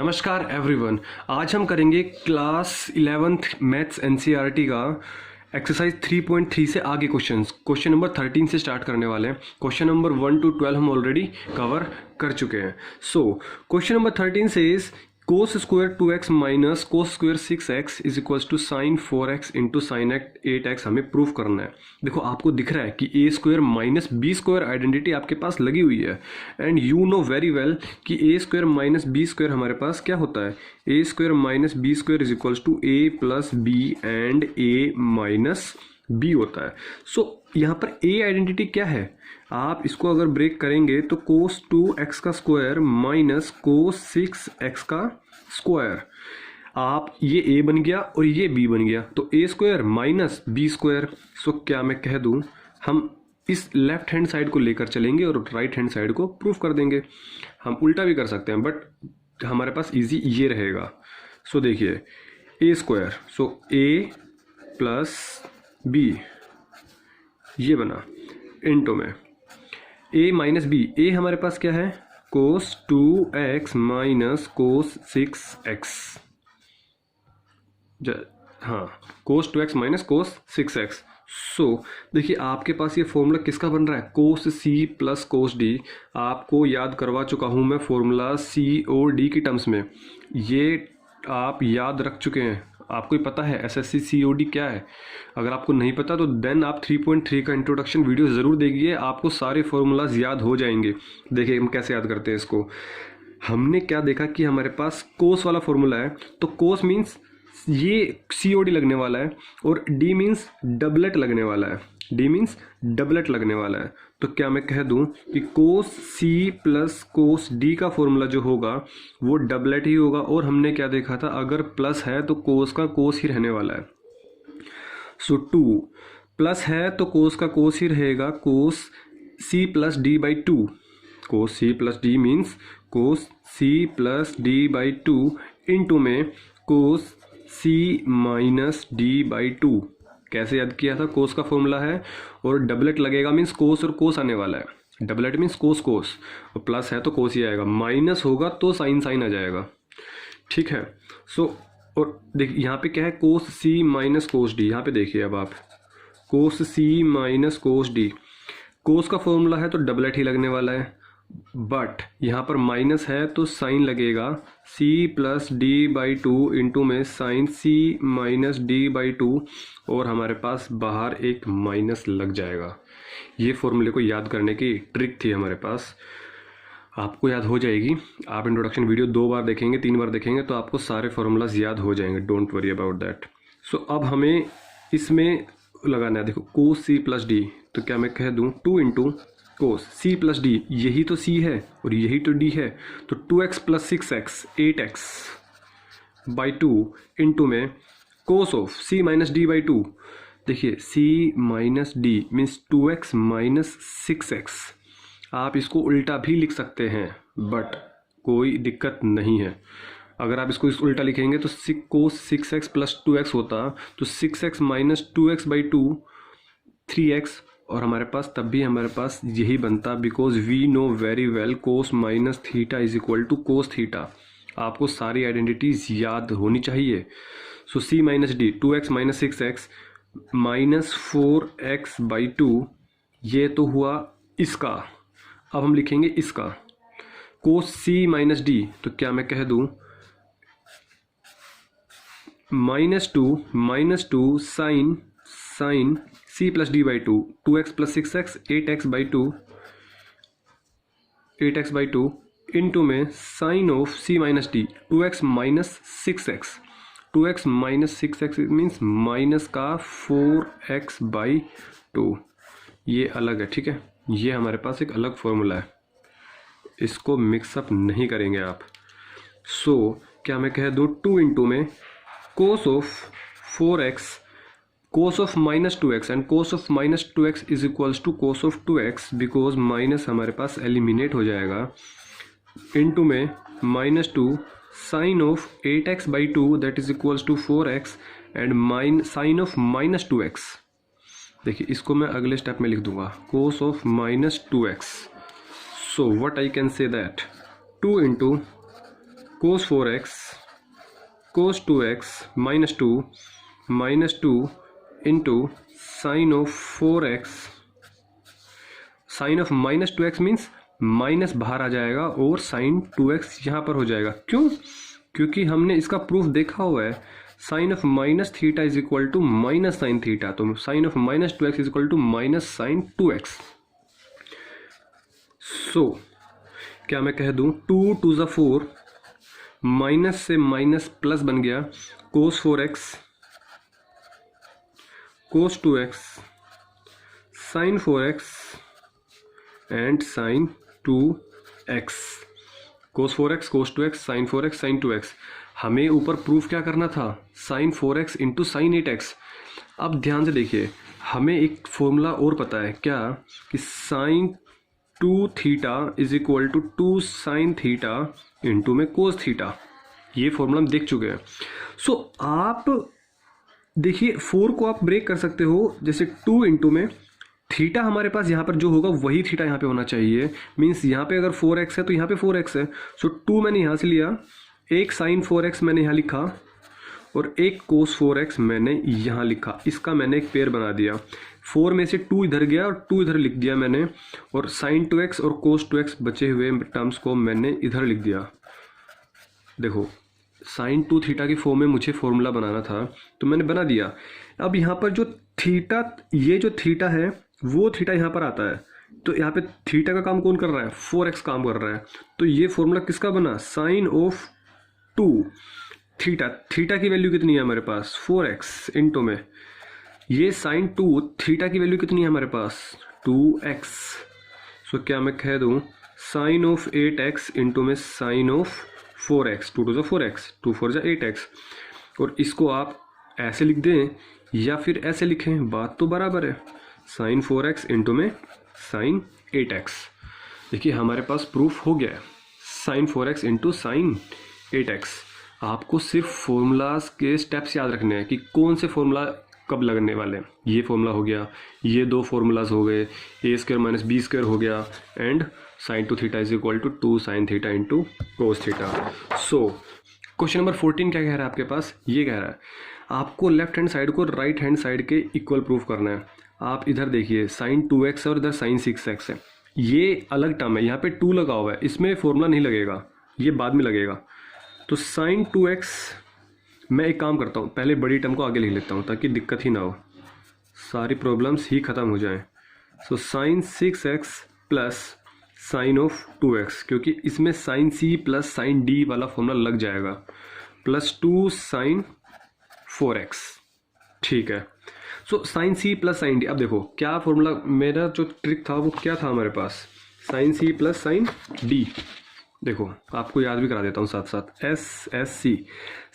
नमस्कार एवरीवन। आज हम करेंगे क्लास 11th मैथ्स एनसीईआरटी का एक्सरसाइज 3.3 से आगे क्वेश्चन नंबर 13 से स्टार्ट करने वाले हैं। क्वेश्चन नंबर 1 to 12 हम ऑलरेडी कवर कर चुके हैं। सो क्वेश्चन नंबर 13 से cos square 2x minus cos square 6x is equals to sine 4x into sine 8x हमें प्रूफ करना है। देखो आपको दिख रहा है कि a square minus b square identity आपके पास लगी हुई है and you know very well कि a square minus b square हमारे पास क्या होता है। A square minus b square is equals to a plus b and a minus b होता है। सो यहाँ पर ए आइडेंटिटी क्या है, आप इसको अगर ब्रेक करेंगे तो कोस 2x का स्क्वायर माइनस कोस 6x का स्क्वायर, आप ये a बन गया और ये b बन गया, तो a square minus b square. So क्या मैं कह दूं, हम इस लेफ्ट हैंड साइड को लेकर चलेंगे और राइट हैंड साइड को प्रूफ कर देंगे। हम उल्टा भी कर सकते हैं बट हमारे पास इजी ये रहेगा। सो देखिए a square, so a plus B ये बना इनटू में a माइनस बी। a हमारे पास क्या है, कोस 2x माइनस कोस 6x। हाँ, कोस 2x माइनस कोस 6x। सो देखिए आपके पास ये फॉर्मूला किसका बन रहा है, कोस c प्लस कोस d। आपको याद करवा चुका हूँ मैं फॉर्मूला c और d की टर्म्स में, ये आप याद रख चुके हैं। आपको ही पता है एसएससी सीओडी क्या है। अगर आपको नहीं पता तो देन आप 3.3 का इंट्रोडक्शन वीडियो ज़रूर देखिए, आपको सारे फॉर्मूलाज याद हो जाएंगे। देखिए हम कैसे याद करते हैं इसको। हमने क्या देखा कि हमारे पास कोस वाला फॉर्मूला है, तो कोस मीन्स ये सीओडी लगने वाला है और डी मीन्स डबलेट लगने वाला है। डी मीन्स डबलेट लगने वाला है। तो क्या मैं कह दूं कि कोस सी प्लस कोस डी का फॉर्मूला जो होगा वो डबलेट ही होगा। और हमने क्या देखा था, अगर प्लस है तो कोस का कोस ही रहने वाला है। सो 2 प्लस है तो कोस का कोस ही रहेगा, cos C plus D by 2। Cos C plus d means cos C plus D by 2 into में cos C minus D by 2। कैसे याद किया था, कोस का फॉर्मूला है और डबलेट लगेगा मीन्स कोस और कोस आने वाला है। डबलेट मीन्स कोस कोस, और प्लस है तो कोस ही आएगा, माइनस होगा तो साइन साइन आ जाएगा। ठीक है। सो और देखिए यहाँ पे क्या है, कोस सी माइनस कोस डी। यहाँ पे देखिए अब आप कोस सी माइनस कोस डी, कोस का फॉर्मूला है तो डबलेट ही लगने वाला है, बट यहाँ पर माइनस है तो साइन लगेगा c plus D by 2 into में sine c minus D by 2, और हमारे पास बाहर एक माइनस लग जाएगा। ये फॉर्मूले को याद करने की ट्रिक थी हमारे पास, आपको याद हो जाएगी। आप इंट्रोडक्शन वीडियो 2 बार देखेंगे 3 बार देखेंगे तो आपको सारे फॉर्मूलाज याद हो जाएंगे, डोंट वरी अबाउट दैट। सो अब हमें इसमें लगाना है, देखो कोस c प्लस डी, तो क्या मैं कह दूँ 2 into cos c plus D, यही तो c है और यही तो d है, तो 2x plus 6x 8x by 2 into में cos of c minus D by 2। देखिए c minus D means 2x minus 6x। आप इसको उल्टा भी लिख सकते हैं बट कोई दिक्कत नहीं है। अगर आप इसको उल्टा लिखेंगे तो कोस 6x प्लस 2x होता, तो 6x minus 2x by 2 3x, और हमारे पास तब भी हमारे पास यही बनता, because we know very well cos minus theta is equal to cos theta. आपको सारी आइडेंटिटीज याद होनी चाहिए। So c minus D 2x minus 6x minus 4x by 2, ये तो हुआ इसका। अब हम लिखेंगे इसका कोस c माइनस डी, तो क्या मैं कह दूं minus two sine c plus D by 2, 2x plus 6x 8x by 2 into में sine of c minus D 2x minus 6x। 2x minus 6x means minus का 4x बाई 2, ये अलग है। ठीक है, ये हमारे पास एक अलग फॉर्मूला है, इसको मिक्सअप नहीं करेंगे आप। सो क्या मैं कह दूँ 2 इंटू में cos of 4x cos of minus 2x and cos of minus 2x is equals to cos of 2x, because minus हमारे पास एलिमिनेट हो जाएगा, इनटू में minus 2 sine of 8x by 2 that is equals to 4x and sine of minus 2x। देखिए इसको मैं अगले step में लिख दूंगा cos of minus 2x। So what I can say that 2 into cos 4x cos 2x -2 into sine of 4x, sine of -2x means minus बाहर आ जाएगा और साइन 2x यहाँ पर हो जाएगा। क्यों? क्योंकि हमने इसका प्रूफ देखा हुआ है, sine of minus theta is equal to minus sine theta, तो sine of -2x is equal to minus sine 2x। So क्या मैं कह दूं 2 2 ज़ा 4, माइनस से माइनस प्लस बन गया, cos 4x cos 2x sine 4x and sine 2x, cos 4x cos 2x sine 4x sine 2x। हमें ऊपर प्रूफ क्या करना था, sign 4x into sine 8x। अब ध्यान से देखिए, हमें एक फॉर्मूला और पता है क्या, कि sine 2 theta is equal to 2 sine theta into में कोस थीटा। ये फॉर्मूला हम देख चुके हैं। सो आप देखिए 4 को आप ब्रेक कर सकते हो, जैसे 2 इंटू में थीटा हमारे पास यहाँ पर जो होगा वही थीटा यहाँ पे होना चाहिए। मीन्स यहाँ पे अगर 4x है तो यहाँ पे 4x है। सो 2 मैंने यहाँ से लिया, एक साइन 4x मैंने यहाँ लिखा और एक कोस 4x मैंने यहाँ लिखा। इसका मैंने एक पेयर बना दिया। 4 में से 2 इधर गया और 2 इधर लिख दिया मैंने, और साइन 2x और कोस 2x बचे हुए टर्म्स को मैंने इधर लिख दिया। देखो साइन 2 थीटा की फॉर्म में मुझे फॉर्मूला बनाना था तो मैंने बना दिया। अब यहाँ पर जो थीटा, ये जो थीटा है वो थीटा यहाँ पर आता है, तो यहाँ पे थीटा का काम कौन कर रहा है, 4x काम कर रहा है। तो ये फॉर्मूला किसका बना, साइन ऑफ 2 थीटा। थीटा की वैल्यू कितनी है हमारे पास, 4x इंटू में ये साइन 2 थीटा की वैल्यू कितनी है हमारे पास, 2x। सो क्या मैं कह दूँ साइन ऑफ 8x इंटू में sine of 4x, 2 2 4x, 2 4 8x। और इसको आप ऐसे लिख दें या फिर ऐसे लिखें, बात तो बराबर है। साइन 4x इंटू में साइन 8x। देखिए हमारे पास प्रूफ हो गया है, sign 4x into sine 8x। आपको सिर्फ फॉर्मूलाज के स्टेप्स याद रखने हैं कि कौन से फॉर्मूला कब लगने वाले हैं। ये फॉर्मूला हो गया, ये 2 फॉर्मूलाज हो गए, a² - b² हो गया, and sine 2 theta is equal to 2 sine theta into cos theta. So question number 14 क्या कह रहा है आपके पास, ये कह रहा है आपको लेफ्ट हैंड साइड को राइट हैंड साइड के इक्वल प्रूफ करना है। आप इधर देखिए साइन 2x है और इधर साइन 6x है, ये अलग टर्म है, यहाँ पे 2 लगा हुआ है, इसमें फॉर्मूला नहीं लगेगा, ये बाद में लगेगा। तो साइन 2x, मैं एक काम करता हूँ, पहले बड़ी टर्म को आगे लिख लेता हूँ ताकि दिक्कत ही ना हो, सारी प्रॉब्लम्स ही ख़त्म हो जाएं। So sine 6x plus sine of 2x, क्योंकि इसमें sine c plus sine d वाला फॉर्मूला लग जाएगा, प्लस 2 साइन 4x। ठीक है, so sine c plus sine d। अब देखो क्या फॉर्मूला, मेरा जो ट्रिक था वो क्या था हमारे पास, sine c plus sine d। देखो आपको याद भी करा देता हूँ साथ साथ, SSC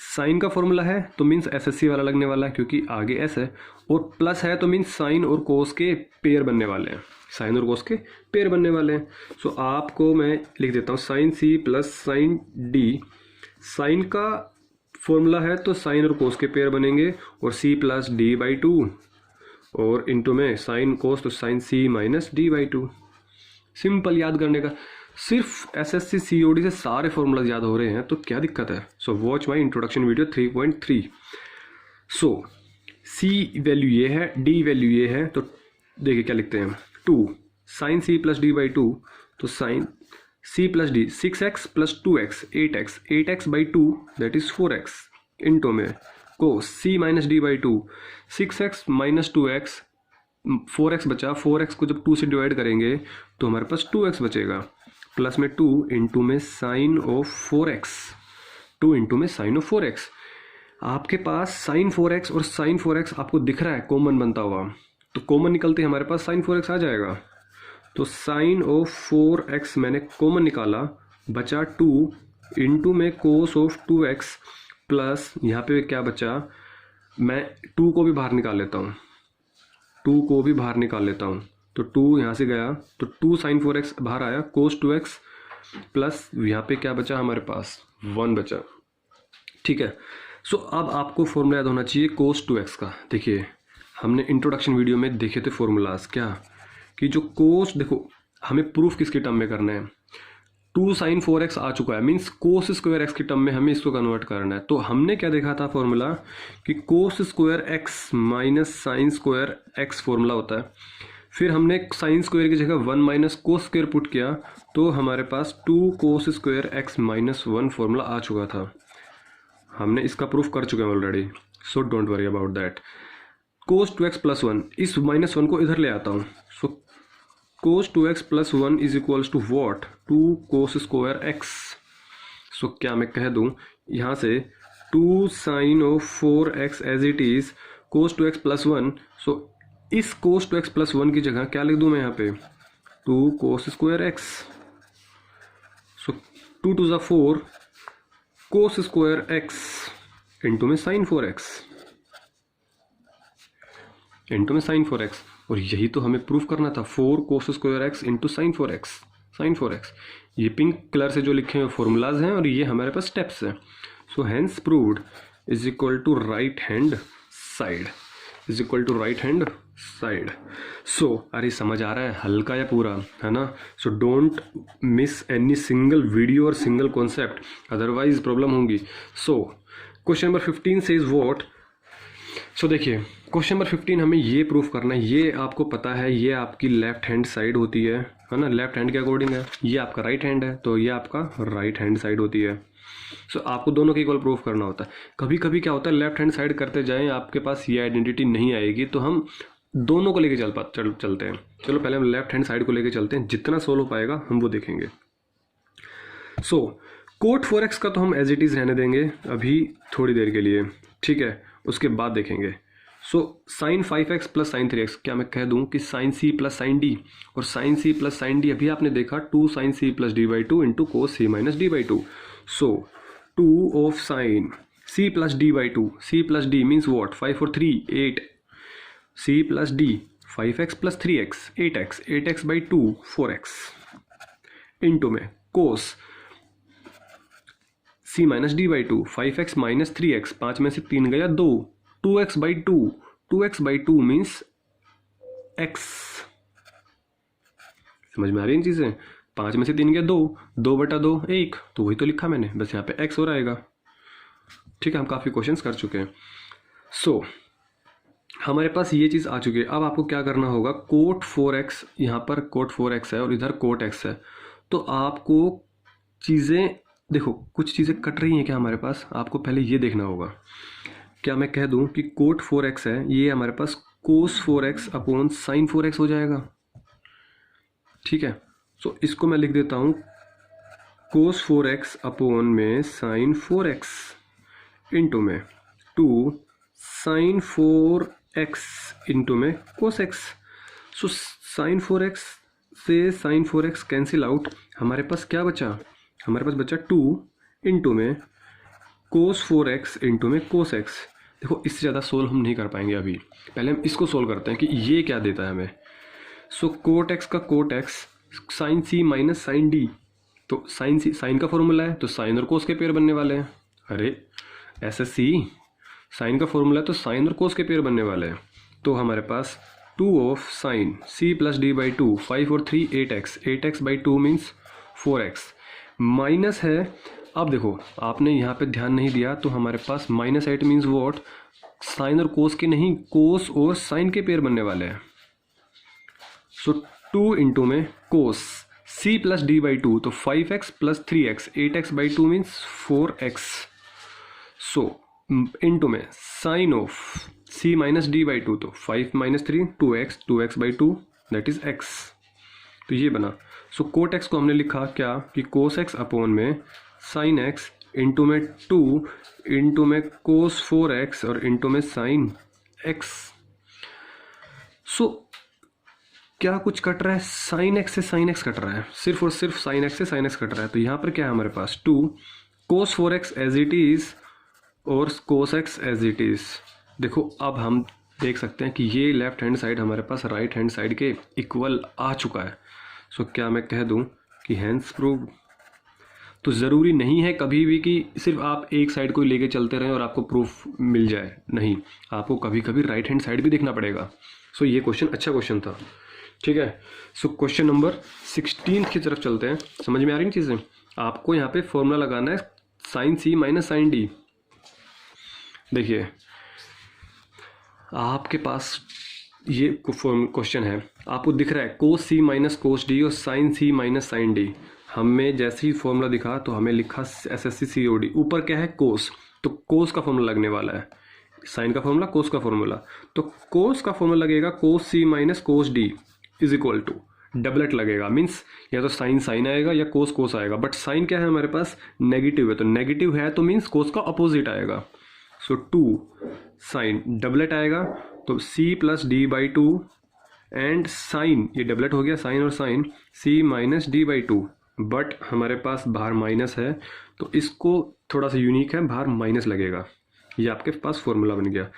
साइन का फॉर्मूला है तो मीन्स SSC वाला लगने वाला है, क्योंकि आगे S है, और प्लस है तो मीन्स साइन और कोस के पेयर बनने वाले हैं, साइन और कोस के पेयर बनने वाले हैं। सो आपको मैं लिख देता हूँ sine c plus sine d। Sine का फॉर्मूला है तो साइन और कोस के पेयर बनेंगे, और c प्लस d/2, और इंटू में साइन कोस तो sine c minus d/2। Simple याद करने का, सिर्फ SSC COD से सारे फॉर्मूलाज याद हो रहे हैं तो क्या दिक्कत है। So watch my introduction video 3.3। So c value ये है, d वैल्यू ये है, तो देखिए क्या लिखते हैं, 2 साइन c प्लस d/2, तो sine c plus d 6x plus 2x 8x, 8x/2 that is 4x, into में cos c minus d/2, 6x minus 2x, 4x बचा, 4x को जब 2 से डिवाइड करेंगे तो हमारे पास 2x बचेगा, प्लस में 2 इंटू में साइन ऑफ 4x, 2 इंटू में साइन ऑफ 4x। आपके पास साइन 4x और साइन 4x आपको दिख रहा है कॉमन बनता हुआ, तो कॉमन निकलते हमारे पास साइन 4x आ जाएगा। तो साइन ऑफ 4x मैंने कॉमन निकाला, बचा 2 इंटू में कोस ऑफ 2x, प्लस यहाँ पे क्या बचा, मैं 2 को भी बाहर निकाल लेता हूँ, 2 को भी बाहर निकाल लेता हूँ, तो 2 यहाँ से गया तो 2 साइन 4x बाहर आया, कोस 2x, प्लस यहाँ पे क्या बचा हमारे पास 1 बचा। ठीक है, सो अब आपको फॉर्मूला याद होना चाहिए कोस 2x का। देखिए हमने इंट्रोडक्शन वीडियो में देखे थे फॉर्मूलाज, क्या कि जो कोस, देखो हमें प्रूफ किसके टर्म में करना है, 2 sin 4x आ चुका है, मीन्स कोस स्क्वायर एक्स की टर्म में हमें इसको कन्वर्ट करना है। तो हमने क्या देखा था फॉर्मूला कि cos square x minus sine square x formula होता है। फिर हमने साइन स्क्वायर की जगह 1 माइनस कोस स्क्वायर पुट किया तो हमारे पास 2 cos square x minus 1 formula आ चुका था। हमने इसका प्रूफ कर चुके हैं already, so don't worry about that. Cos 2x plus 1, इस माइनस 1 को इधर ले आता हूँ। So cos 2x plus 1 is equals to what, 2 cos square x. So क्या मैं कह दूँ यहाँ से 2 sine of 4x as it is cos 2x plus 1। सो इस कोस 2x प्लस 1 की जगह क्या लिख दूँ मैं यहाँ पे, 2 cos square x. So 2 two ज़ा 4 कोस स्क्वायर एक्स इंटू में साइन 4x, इंटू में साइन 4x। और यही तो हमें प्रूफ करना था, 4 cos square X into sine 4x, sine 4x। ये पिंक कलर से जो लिखे हुए फॉर्मूलाज हैं और ये हमारे पास स्टेप्स हैं। So hence proved is equal to right hand side, is equal to right hand side. So अरे समझ आ रहा है हल्का या पूरा, है ना। So don't miss any single video और सिंगल कॉन्सेप्ट, अदरवाइज प्रॉब्लम होंगी। So question number 15 says what. So देखिए क्वेश्चन नंबर 15 हमें ये प्रूफ करना है, ये आपको पता है ये आपकी लेफ्ट हैंड साइड होती है ना, लेफ्ट हैंड के अकॉर्डिंग है। ये आपका राइट हैंड है तो ये आपका राइट हैंड साइड होती है। सो आपको दोनों के इक्वल प्रूफ करना होता है। कभी कभी क्या होता है लेफ्ट हैंड साइड करते जाएं आपके पास ये आइडेंटिटी नहीं आएगी, तो हम दोनों को लेके चलते हैं। चलो पहले हम लेफ्ट हैंड साइड को लेके चलते हैं, जितना सोल्व हो पाएगा हम वो देखेंगे। सो कोट 4x का तो हम एज इट इज़ रहने देंगे अभी थोड़ी देर के लिए, ठीक है, उसके बाद देखेंगे। So sine 5x plus sign 3x, क्या मैं कह दूं कि sine c plus sine d, और sine c plus sine d अभी आपने देखा 2 sine c plus D by two into cos c minus D by two. So 2 of sine c plus D by two, c plus d means what, 5 और 3 8, c plus d 5x plus 3x 8x, 8x by 2 4x into में cos c minus D by two 5x minus 3x, 5 में से 3 गया 2, 2x by 2, 2x by 2 means x। समझ में आ रही है इन चीज़ें, 5 में से 3 गया 2, 2 बटा 2 1, तो वही तो लिखा मैंने, बस यहाँ पे x हो रहेगा। ठीक है, हम काफ़ी क्वेश्चंस कर चुके हैं। सो हमारे पास ये चीज़ आ चुकी है। अब आपको क्या करना होगा, कोट 4x, यहाँ पर कोट 4x है और इधर कोट x है, तो आपको चीज़ें देखो कुछ चीज़ें कट रही हैं क्या हमारे पास, आपको पहले ये देखना होगा। क्या मैं कह दूं कि कोट 4x है, ये हमारे पास कोस 4x अपॉन साइन 4x हो जाएगा, ठीक है। सो इसको मैं लिख देता हूँ कोस 4x अपॉन में साइन 4x इंटू में 2 साइन 4x इंटू में cos x। So sign 4x से साइन 4x कैंसिल आउट, हमारे पास क्या बचा, हमारे पास बचा 2 इंटू में कोस 4x इंटू में कोस x। देखो इससे ज़्यादा सोल्व हम नहीं कर पाएंगे अभी, पहले हम इसको सोल्व करते हैं कि ये क्या देता है हमें। सो कोट x का cot x sine c minus sine d, तो साइन c साइन का फॉर्मूला है तो साइन और कोस के पेयर बनने वाले हैं। अरे ऐसे c साइन का फॉर्मूला है तो साइन और कोस के पेयर बनने वाले हैं। तो हमारे पास 2 of sine c plus D by 2, 5 और 3 8x, 8x by 2 means 4x minus है। अब देखो आपने यहाँ पे ध्यान नहीं दिया तो हमारे पास माइनस 8 मीन्स वॉट, साइन और कोस के नहीं, कोस और साइन के पेयर बनने वाले हैं। सो 2 इंटू में cos c plus D by 2, तो 5x plus 3x, 8x by 2 means 4x। So into में sine of c minus D by 2, तो 5 minus 3 2x, 2x by 2 that is x। तो ये बना। सो कोट x को हमने लिखा क्या कि कोस x अपॉन में साइन x इंटू में 2 इंटू में कोस 4x और इंटू में साइन x। सो क्या कुछ कट रहा है, साइन x से साइन x कट रहा है, सिर्फ और सिर्फ साइन x से साइन x कट रहा है। तो यहाँ पर क्या है हमारे पास 2 कोस 4x एज इट इज़ और कोस x एज इट इज़। देखो अब हम देख सकते हैं कि ये लेफ्ट हैंड साइड हमारे पास राइट हैंड साइड के इक्वल आ चुका है। सो क्या मैं कह दूं कि हैंस प्रूव। तो ज़रूरी नहीं है कभी भी कि सिर्फ आप एक साइड को लेके चलते रहें और आपको प्रूफ मिल जाए, नहीं, आपको कभी कभी राइट हैंड साइड भी देखना पड़ेगा। सो ये क्वेश्चन अच्छा क्वेश्चन था, ठीक है। सो क्वेश्चन नंबर 16 की तरफ चलते हैं। समझ में आ रही चीज़ें? आपको यहाँ पे फॉर्मूला लगाना है साइन सी माइनस साइन डी। देखिए आपके पास ये क्वेश्चन है, आपको दिख रहा है कोस सी माइनस कोस डी और साइन सी माइनस साइन डी। हमें जैसे ही फॉर्मूला दिखा तो हमें लिखा SSC COD, ऊपर क्या है कोस, तो कोस का फॉर्मूला लगने वाला है, साइन का फॉर्मूला कोस का फॉर्मूला, तो कोस का फॉर्मूला लगेगा cos C minus cos d is equal to डबलेट लगेगा, मीन्स या तो साइन साइन आएगा या कोस कोस आएगा, बट साइन क्या है हमारे पास नेगेटिव है, तो नेगेटिव है तो मीन्स कोस का अपोजिट आएगा। सो 2 साइन डबलेट आएगा तो c plus D by two and sine, ये डबलेट हो गया साइन और sine, c minus D by two, but हमारे पास बाहर माइनस है तो इसको थोड़ा सा यूनिक है, बाहर माइनस लगेगा। ये आपके पास फॉर्मूला बन गया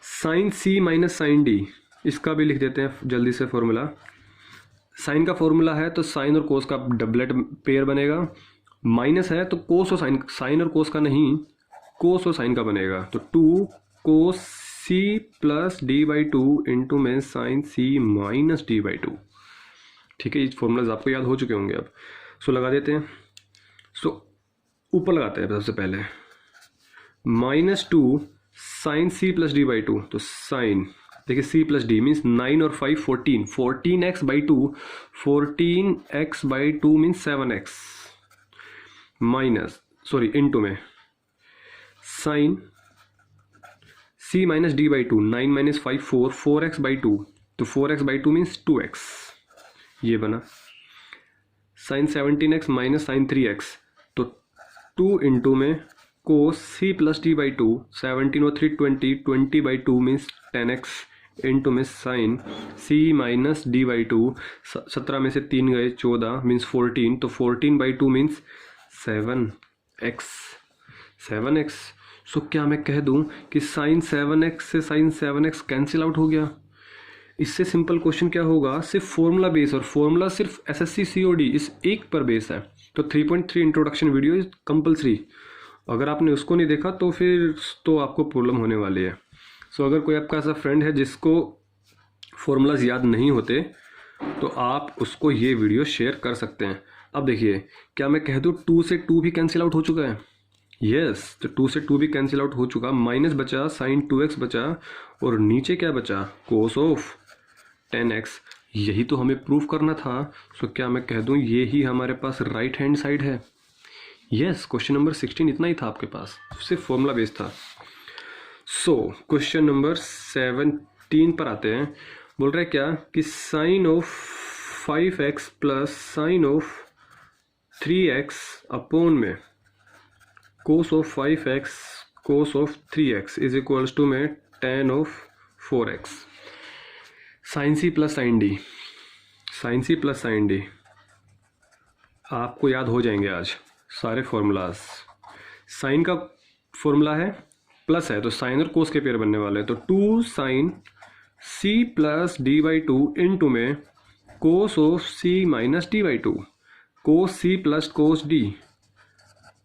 sine c minus sine D. इसका भी लिख देते हैं जल्दी से फॉर्मूला। साइन का फॉर्मूला है तो साइन और कोस का डबलेट पेयर बनेगा, माइनस है तो कोस और साइन, साइन और कोस का नहीं कोस और साइन का बनेगा, तो 2 cos c plus D by two into में sine c minus D by two. ठीक है, ये फॉर्मूलाज आपको याद हो चुके होंगे अब। सो लगा देते हैं। सो ऊपर लगाते हैं सबसे पहले -2 sine c plus D by two, तो साइन देखिए c प्लस डी मीन्स 9 और 5 14, 14x by two, 14x by two means 7x minus sorry into में sine c minus D by two, 9 minus 5 4, 4x by two, तो 4x by two means 2x, ये बना sign 17x minus sign 3x, तो 2 into में cos c plus D by two, 17 और 3 20, 20 by two means 10x into में sine c minus D by two, 17 में से 3 गए 14 मीन्स 14, तो 14 बाई टू मीन्स 7x। सो क्या मैं कह दूं कि साइन 7x से साइन 7x कैंसिल आउट हो गया। इससे सिंपल क्वेश्चन क्या होगा, सिर्फ फॉर्मूला बेस, और फॉर्मूला सिर्फ SSC COD इस एक पर बेस है, तो 3.3 इंट्रोडक्शन वीडियो इज कंपलसरी। अगर आपने उसको नहीं देखा तो फिर तो आपको प्रॉब्लम होने वाली है। सो अगर कोई आपका ऐसा फ्रेंड है जिसको फॉर्मूलाज याद नहीं होते तो आप उसको ये वीडियो शेयर कर सकते हैं। अब देखिए क्या मैं कह दूँ 2 से 2 भी कैंसिल आउट हो चुका है, यस, तो 2 से 2 भी कैंसिल आउट हो चुका, माइनस बचा साइन 2x बचा और नीचे क्या बचा कोस ऑफ 10x, यही तो हमें प्रूफ करना था। सो क्या मैं कह दूं ये ही हमारे पास राइट हैंड साइड है। यस, क्वेश्चन नंबर 16 इतना ही था आपके पास, सिर्फ फॉर्मूला बेस्ड था। सो क्वेश्चन नंबर 17 पर आते हैं। बोल रहे क्या कि sine of 5x plus sine of 3x upon में cos of 5x cos of 3x is equals to में tan of 4x। Sine c plus sine D, sine c plus sine d आपको याद हो जाएंगे आज सारे फॉर्मूलाज। साइन का formula है प्लस है तो साइन और कोस के पेयर बनने वाले हैं, तो 2 sine c plus D by two into में cos of c minus D by two, cos c plus cos d,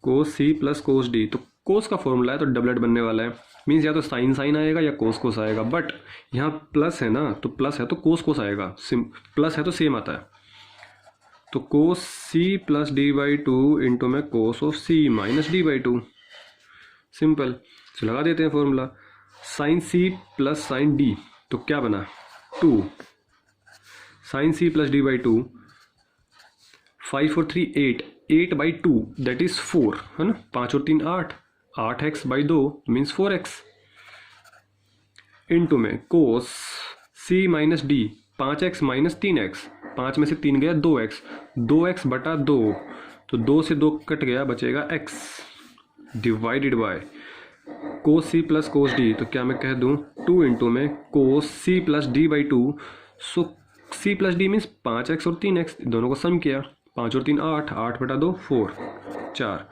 cos c plus cos d, तो कोस का फॉर्मूला है तो डबलेट बनने वाला है, मीन्स या तो साइन साइन आएगा या कोस कोस आएगा, बट यहाँ प्लस है ना, तो प्लस है तो कोस कोस आएगा, प्लस है तो सेम आता है, तो cos c plus D by two into में cos of c minus D by two, simple. तो लगा देते हैं formula sine c plus sine d, तो क्या बना 2 sine c plus D by two, 5 और 3 8, 8 बाई टू दैट इज 4 है ना, 5 और 3 8, 8x by 2 means 4x into में cos c minus D, 5x minus 3x, 5 में से 3 गया 2x, 2x बटा 2, तो 2 से 2 कट गया बचेगा x divided by cos c plus cos d, तो क्या मैं कह दूं 2 इंटू में cos c plus D by two, so c plus d means 5x और 3x, दोनों को सम किया, 5 और 3 8, 8 बटा 2 4, 4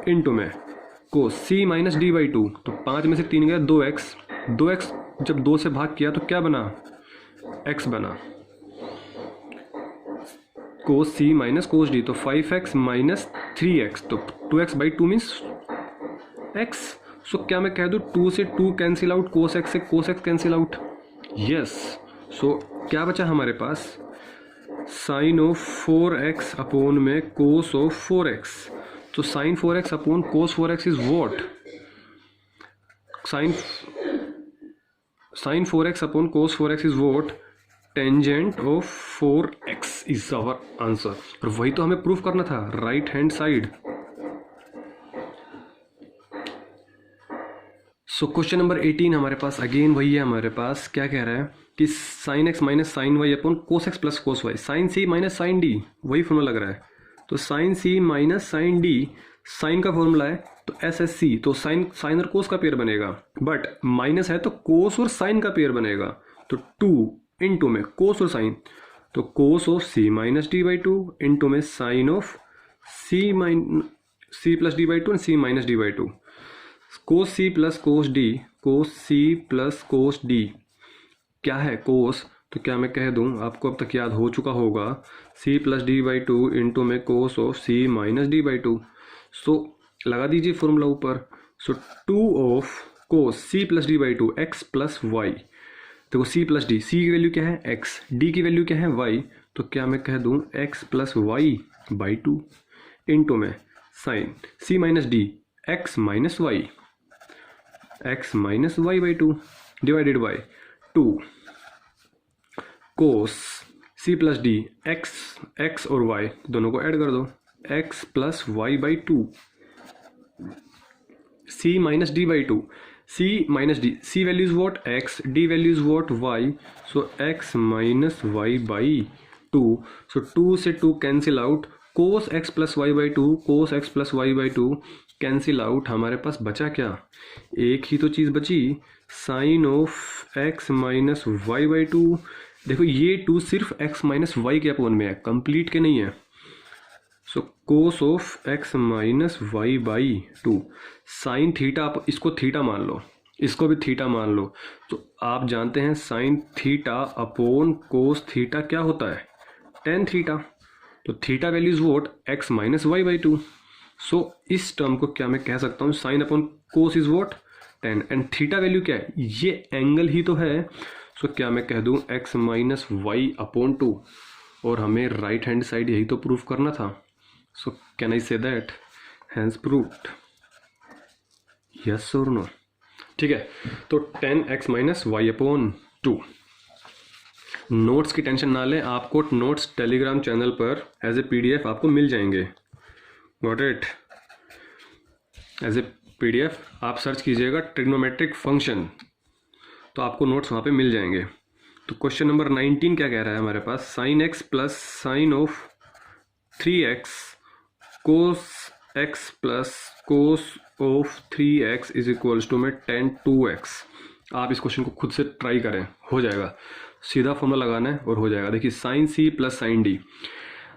इंटू में cos c minus D by two, तो 5 में से 3 गया 2x, 2x जब 2 से भाग किया तो क्या बना x बना, कोस c माइनस कोस डी, तो 5x माइनस 3x, तो 2x by two means x। So क्या मैं कह दूँ 2 से 2 कैंसिल आउट, कोस x से कोस x कैंसिल आउट, यस। सो क्या बचा हमारे पास साइन ऑफ 4x अपॉन में कोस ऑफ 4x। तो sine 4x upon cos 4x is what? Sine 4x upon cos 4x is what? Tangent of 4x is our answer. और वही तो हमें प्रूफ करना था, right hand side. So question number 18 हमारे पास again वही है। हमारे पास क्या कह रहा है कि sine x minus sine y upon cos x plus cos y, sine सी माइनस साइन डी, वही फॉर्मूला लग रहा है। तो साइन सी माइनस साइन डी, साइन का फॉर्मूला है तो एस एस सी, तो साइन साइन और कोस का पेयर बनेगा, बट माइनस है तो कोस और साइन का पेयर बनेगा। तो 2 इंटू में कोस और साइन, तो cos of c minus D by 2 into में sine of c plus D by 2 and c minus D by 2। Cos C plus cos d, cos C plus cos d क्या है? कोस। तो क्या मैं कह दूं, आपको अब तक याद हो चुका होगा, c plus D by 2 into में cos of c minus D by 2। So लगा दीजिए फॉर्मूला ऊपर। So 2 of cos C plus D by 2 x plus y. देखो सी प्लस डी, सी की वैल्यू क्या है? एक्स, डी की वैल्यू क्या है? वाई। तो क्या मैं कह दूं x plus y by 2 into में sine C minus d x minus y, x minus y by 2 divided by 2 cos C plus d, x और वाई दोनों को ऐड कर दो, x plus y by 2, C minus D by 2, C minus d, c values what? X, d values what? Y. So x minus y by 2। So 2 से 2 cancel out, cos x plus y by 2, cos x plus y by 2 cancel out. हमारे पास बचा क्या? एक ही तो चीज़ बची, sine of x minus y by 2। देखो ये 2 सिर्फ एक्स माइनस वाई के अपोन में है, कंप्लीट के नहीं है। So cos of x minus y by 2 sine theta, आप इसको थीटा मान लो, इसको भी थीटा मान लो। तो आप जानते हैं sine theta upon cos theta क्या होता है? Tan theta. तो theta values what? X minus y by 2। So इस टर्म को क्या मैं कह सकता हूँ, sine upon cos is what? 10। And theta value क्या है? ये एंगल ही तो है। सो क्या मैं कह दूँ एक्स माइनस वाई अपॉन 2, और हमें राइट हैंड साइड यही तो प्रूफ करना था। सो can I say that hence proved? Yes और नो? ठीक है, तो 10x minus Y upon 2। Notes की टेंशन ना लें, आपको नोट्स टेलीग्राम चैनल पर एज ए PDF आपको मिल जाएंगे। Got it? As a PDF आप सर्च कीजिएगा ट्रिग्नोमेट्रिक फंक्शन, तो आपको नोट्स वहाँ पे मिल जाएंगे। तो क्वेश्चन नंबर 19 क्या कह रहा है हमारे पास? Sine x plus sine of 3x cos x plus cos of 3x is equals to में tan 2x। आप इस क्वेश्चन को खुद से ट्राई करें, हो जाएगा। सीधा फॉर्मूला लगाना है और हो जाएगा। देखिए sine C plus sine D,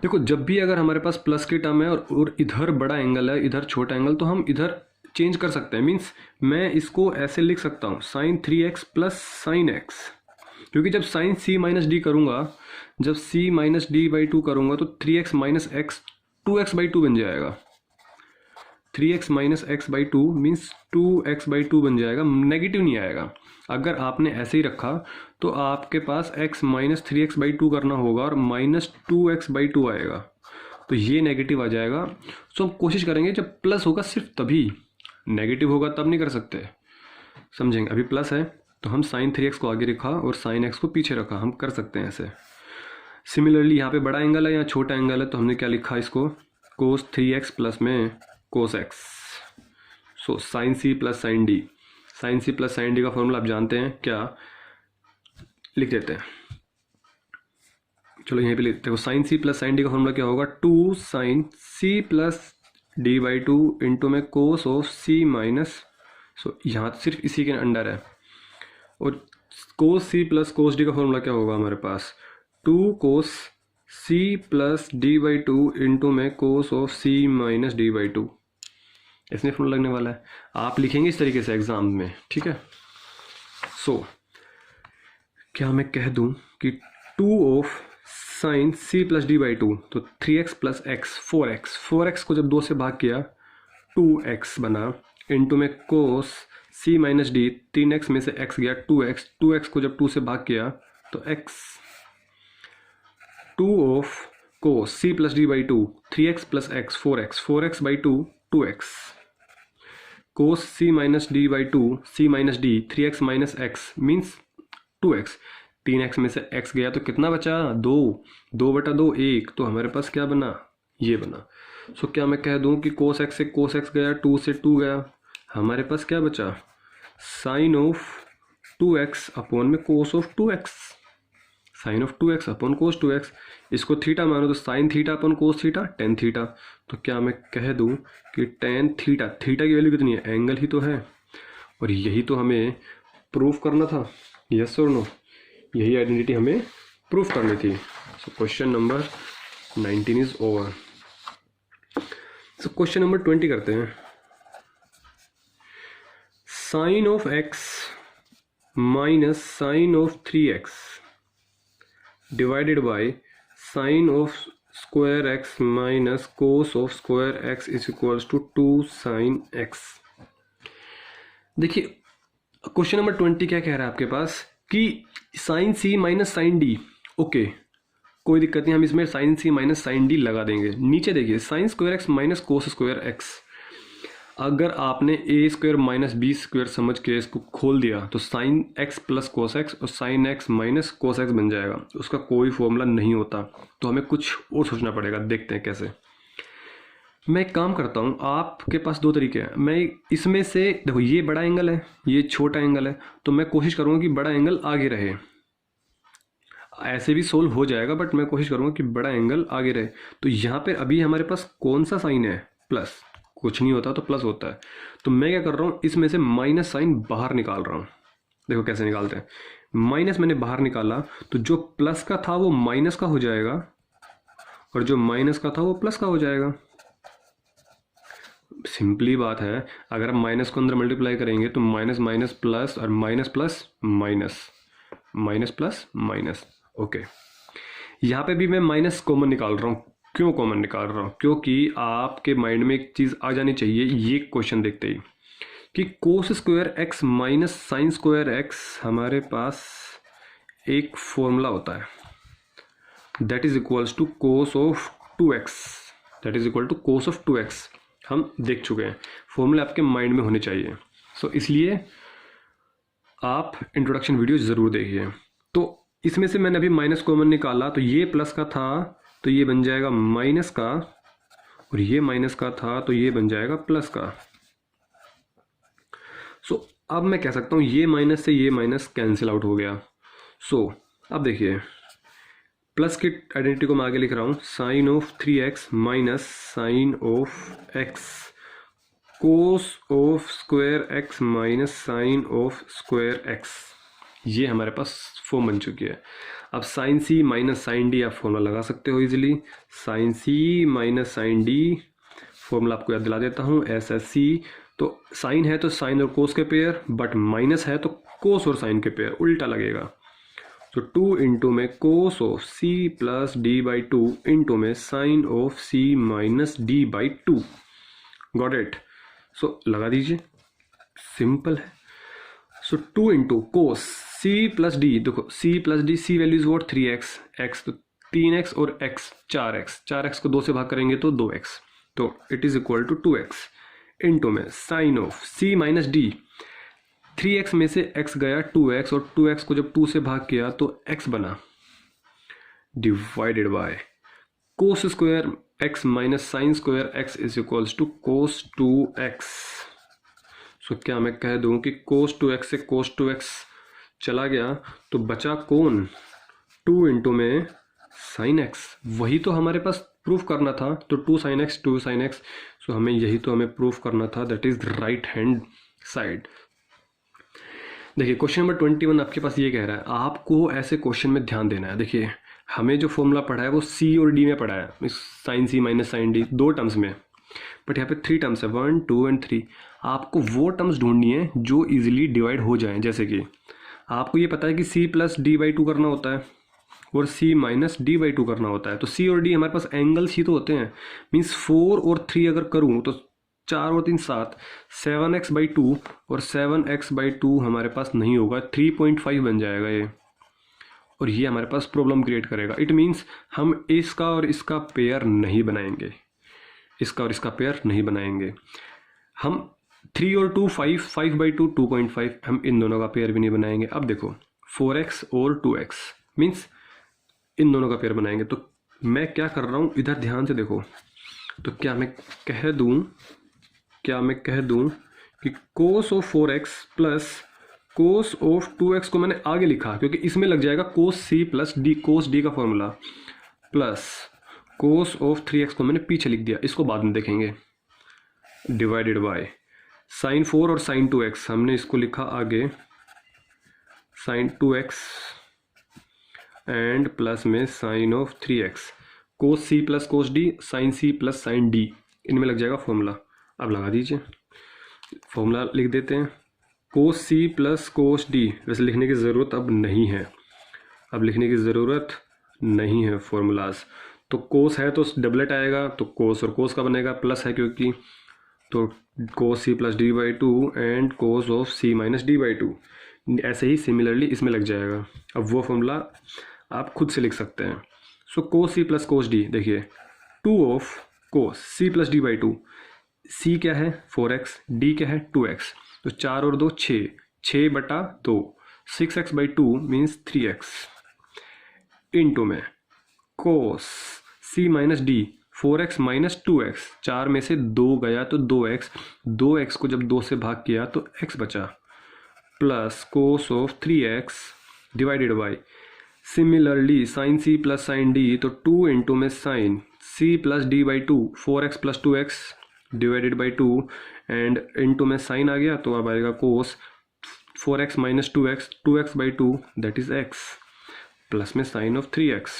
देखो जब भी अगर हमारे पास प्लस की टर्म है और इधर बड़ा एंगल है इधर छोटा एंगल, तो हम इधर चेंज कर सकते हैं। मीन्स मैं इसको ऐसे लिख सकता हूँ sign 3x plus sine x, क्योंकि जब साइन सी माइनस डी करूँगा, जब सी माइनस डी बाई 2 करूँगा, तो 3x minus x 2x by 2 बन जाएगा। 3x minus x by 2 means 2x by 2 बन जाएगा, नेगेटिव नहीं आएगा। अगर आपने ऐसे ही रखा तो आपके पास x माइनस 3x बाई 2 करना होगा और माइनस 2x बाई 2 आएगा, तो ये नेगेटिव आ जाएगा। तो हम कोशिश करेंगे जब प्लस होगा सिर्फ तभी, नेगेटिव होगा तब नहीं कर सकते, समझेंगे। अभी प्लस है तो हम साइन 3x को आगे रखा और साइन x को पीछे रखा, हम कर सकते हैं ऐसे। सिमिलरली यहाँ पे बड़ा एंगल है या छोटा एंगल है, तो हमने क्या लिखा इसको, कोस 3x प्लस में cos x। So sine C plus sine D, sine C plus sine D का फॉर्मूला आप जानते हैं, क्या लिख देते हैं। चलो यहीं पे लिखते हो, sine C plus sine D का फॉर्मूला क्या होगा, 2 sine C plus D by 2 into में कोस ऑफ सी माइनस, सो यहाँ सिर्फ इसी के अंडर है। और कोस सी प्लस कोस डी का फॉर्मूला क्या होगा हमारे पास, 2 cos C plus D by 2 into में cos of c minus D by 2। इसमें फॉर्मूला लगने वाला है, आप लिखेंगे इस तरीके से एग्जाम में, ठीक है। सो क्या मैं कह दूं कि 2 of sine C plus D by 2, तो 3x प्लस एक्स 4x को जब 2 से भाग किया 2x बना, इंटू में कोस सी माइनस डी, 3x में से x गया 2x को जब 2 से भाग किया तो x, 2 of cos C plus D by 2 3x plus X 4x by 2 2x cos C minus D by 2 C minus D 3x minus X means 2x 3x में से x गया तो कितना बचा 2 बटा 2 1 तो हमारे पास क्या बना ये बना। सो क्या मैं कह दूं कि कोस एक्स से कोस एक्स गया 2 से 2 गया हमारे पास क्या बचा साइन ऑफ 2x अपॉन में cos of 2x sine of 2x upon cos 2x इसको थीटा मानो तो sine theta upon cos theta tan theta. तो क्या मैं कह दूं कि टेन थीटा थीटा की वैल्यू कितनी है एंगल ही तो है और यही तो हमें प्रूफ करना था यस और नो यही आइडेंटिटी हमें प्रूफ करनी थी। So question number 19 is over. So question number 20 करते हैं। Sine of x minus sine of 3x divided by sine of square x minus cos of square x is equals to 2 sine x। देखिए question number 20 क्या कह रहा है आपके पास कि साइन सी माइनस साइन डी ओके कोई दिक्कत नहीं हम इसमें साइन सी माइनस साइन डी लगा देंगे। नीचे देखिए sine square x minus cos square x अगर आपने a square minus b square समझ के इसको खोल दिया तो sine x plus cos x और sine x minus cos x बन जाएगा उसका कोई फॉर्मूला नहीं होता तो हमें कुछ और सोचना पड़ेगा। देखते हैं कैसे। मैं एक काम करता हूँ आपके पास दो तरीके हैं मैं इसमें से देखो ये बड़ा एंगल है ये छोटा एंगल है तो मैं कोशिश करूँगा कि बड़ा एंगल आगे रहे ऐसे भी सोल्व हो जाएगा बट मैं कोशिश करूँगा कि बड़ा एंगल आगे रहे। तो यहाँ पे अभी हमारे पास कौन सा साइन है प्लस कुछ नहीं होता तो प्लस होता है तो मैं क्या कर रहा हूँ इसमें से माइनस साइन बाहर निकाल रहा हूँ। देखो कैसे निकालते हैं माइनस मैंने बाहर निकाला तो जो प्लस का था वो माइनस का हो जाएगा और जो माइनस का था वो प्लस का हो जाएगा। सिंपली बात है अगर हम माइनस को अंदर मल्टीप्लाई करेंगे तो माइनस माइनस प्लस और minus plus minus minus plus minus okay. यहाँ पे भी मैं माइनस कॉमन निकाल रहा हूँ। क्यों कॉमन निकाल रहा हूँ क्योंकि आपके माइंड में एक चीज़ आ जानी चाहिए ये क्वेश्चन देखते ही कि cos square x minus sine square X हमारे पास एक फॉर्मूला होता है that is equals to cos of 2x that is equal to cos of 2x हम देख चुके हैं फॉर्मूला आपके माइंड में होने चाहिए। सो इसलिए आप इंट्रोडक्शन वीडियो ज़रूर देखिए। तो इसमें से मैंने अभी माइनस कॉमन निकाला तो ये प्लस का था तो ये बन जाएगा माइनस का और ये माइनस का था तो ये बन जाएगा प्लस का। सो अब मैं कह सकता हूँ ये माइनस से ये माइनस कैंसिल आउट हो गया। सो अब देखिए प्लस की आइडेंटिटी को मैं आगे लिख रहा हूँ sine of 3x minus sine of x cos of square x minus sine of square x ये हमारे पास फॉर्म बन चुकी है। अब साइन सी माइनस साइन डी आप फॉर्मूला लगा सकते हो इजीली साइन सी माइनस साइन डी फॉर्मूला आपको याद दिला देता हूँ एस एस सी। तो साइन है तो साइन और कोस के पेयर बट माइनस है तो कोस और साइन के पेयर उल्टा लगेगा। तो 2 इंटू में cos of c plus D by 2 into में sine of c minus D by 2 got it. So लगा दीजिए सिंपल है। सो 2 इंटू कोस सी प्लस डी देखो c plus d c value is what 3x x तो 3x और x 4x को 2 से भाग करेंगे तो 2x तो it is equal to 2x into में sine of c minus D 3x में से x गया 2x और 2x को जब 2 से भाग किया तो x बना divided by cos square x minus sine square x is equals to cos 2x। So क्या मैं कह दूं कि कोस 2x से कोस 2x चला गया तो बचा कौन 2 इंटू में साइन x वही तो हमारे पास प्रूफ करना था तो 2 sin x। सो हमें यही तो हमें प्रूफ करना था that is right hand side. देखिए क्वेश्चन नंबर 21 आपके पास ये कह रहा है आपको ऐसे क्वेश्चन में ध्यान देना है। देखिए हमें जो फॉर्मूला पढ़ा है वो सी और डी में पढ़ा है इस साइन सी माइनस साइन डी 2 टर्म्स में बट यहाँ पे 3 टर्म्स है 1 2 एंड 3। आपको वो टर्म्स ढूंढनी है जो इजीली डिवाइड हो जाएं जैसे कि आपको ये पता है कि सी प्लस डी बाई 2 करना होता है और सी माइनस डी बाई 2 करना होता है। तो सी और डी हमारे पास एंगल्स ही तो होते हैं मीन्स 4 और 3 अगर करूँ तो 4 और 3 7 7x बाई 2 और 7x बाई 2 हमारे पास नहीं होगा 3.5 बन जाएगा ये और ये हमारे पास प्रॉब्लम क्रिएट करेगा। इट मीन्स हम इसका और इसका पेयर नहीं बनाएंगे, इसका और इसका पेयर नहीं बनाएंगे। हम 3 और 2 5, 5/2 2.5, हम इन दोनों का पेयर भी नहीं बनाएंगे। अब देखो 4x और 2x मीन्स इन दोनों का पेयर बनाएंगे। तो मैं क्या कर रहा हूँ, इधर ध्यान से देखो। तो क्या मैं कह दूँ कि cos of 4x plus cos of 2x को मैंने आगे लिखा क्योंकि इसमें लग जाएगा cos c plus d, cos d का formula, plus cos of 3x को मैंने पीछे लिख दिया, इसको बाद में देखेंगे, डिवाइडेड बाय sin 4 और sin 2x, हमने इसको लिखा आगे sin 2x एंड प्लस में sin of 3x, cos c plus cos d, sin c plus sin d, इनमें लग जाएगा फॉर्मूला। अब लगा दीजिए, फॉर्मूला लिख देते हैं, cos c plus cos d, वैसे लिखने की ज़रूरत अब नहीं है, अब लिखने की ज़रूरत नहीं है फॉर्मूलाज। तो cos है तो डबलेट आएगा, तो cos और cos का बनेगा, प्लस है क्योंकि, तो cos c plus d by 2 and cos of c minus d by 2, ऐसे ही सिमिलरली इसमें लग जाएगा। अब वो फॉर्मूला आप खुद से लिख सकते हैं। सो cos c plus cos d, देखिए 2 of cos c plus d by 2, c क्या है 4x, d क्या है 2x, तो 4 और 2 6, 6/2, 6x by 2 means 3x, into में cos c minus d 4x minus 2x, 4 में से 2 गया तो 2x, 2x को जब 2 से भाग किया तो x बचा, plus cos of 3x divided by similarly sin c plus sin d, तो 2 इंटू में sin c plus d by 2, 4x plus 2x divided by 2 and into में sin आ गया, तो अब आएगा cos 4x minus 2x, 2x by 2 that is x, plus में sin of 3x।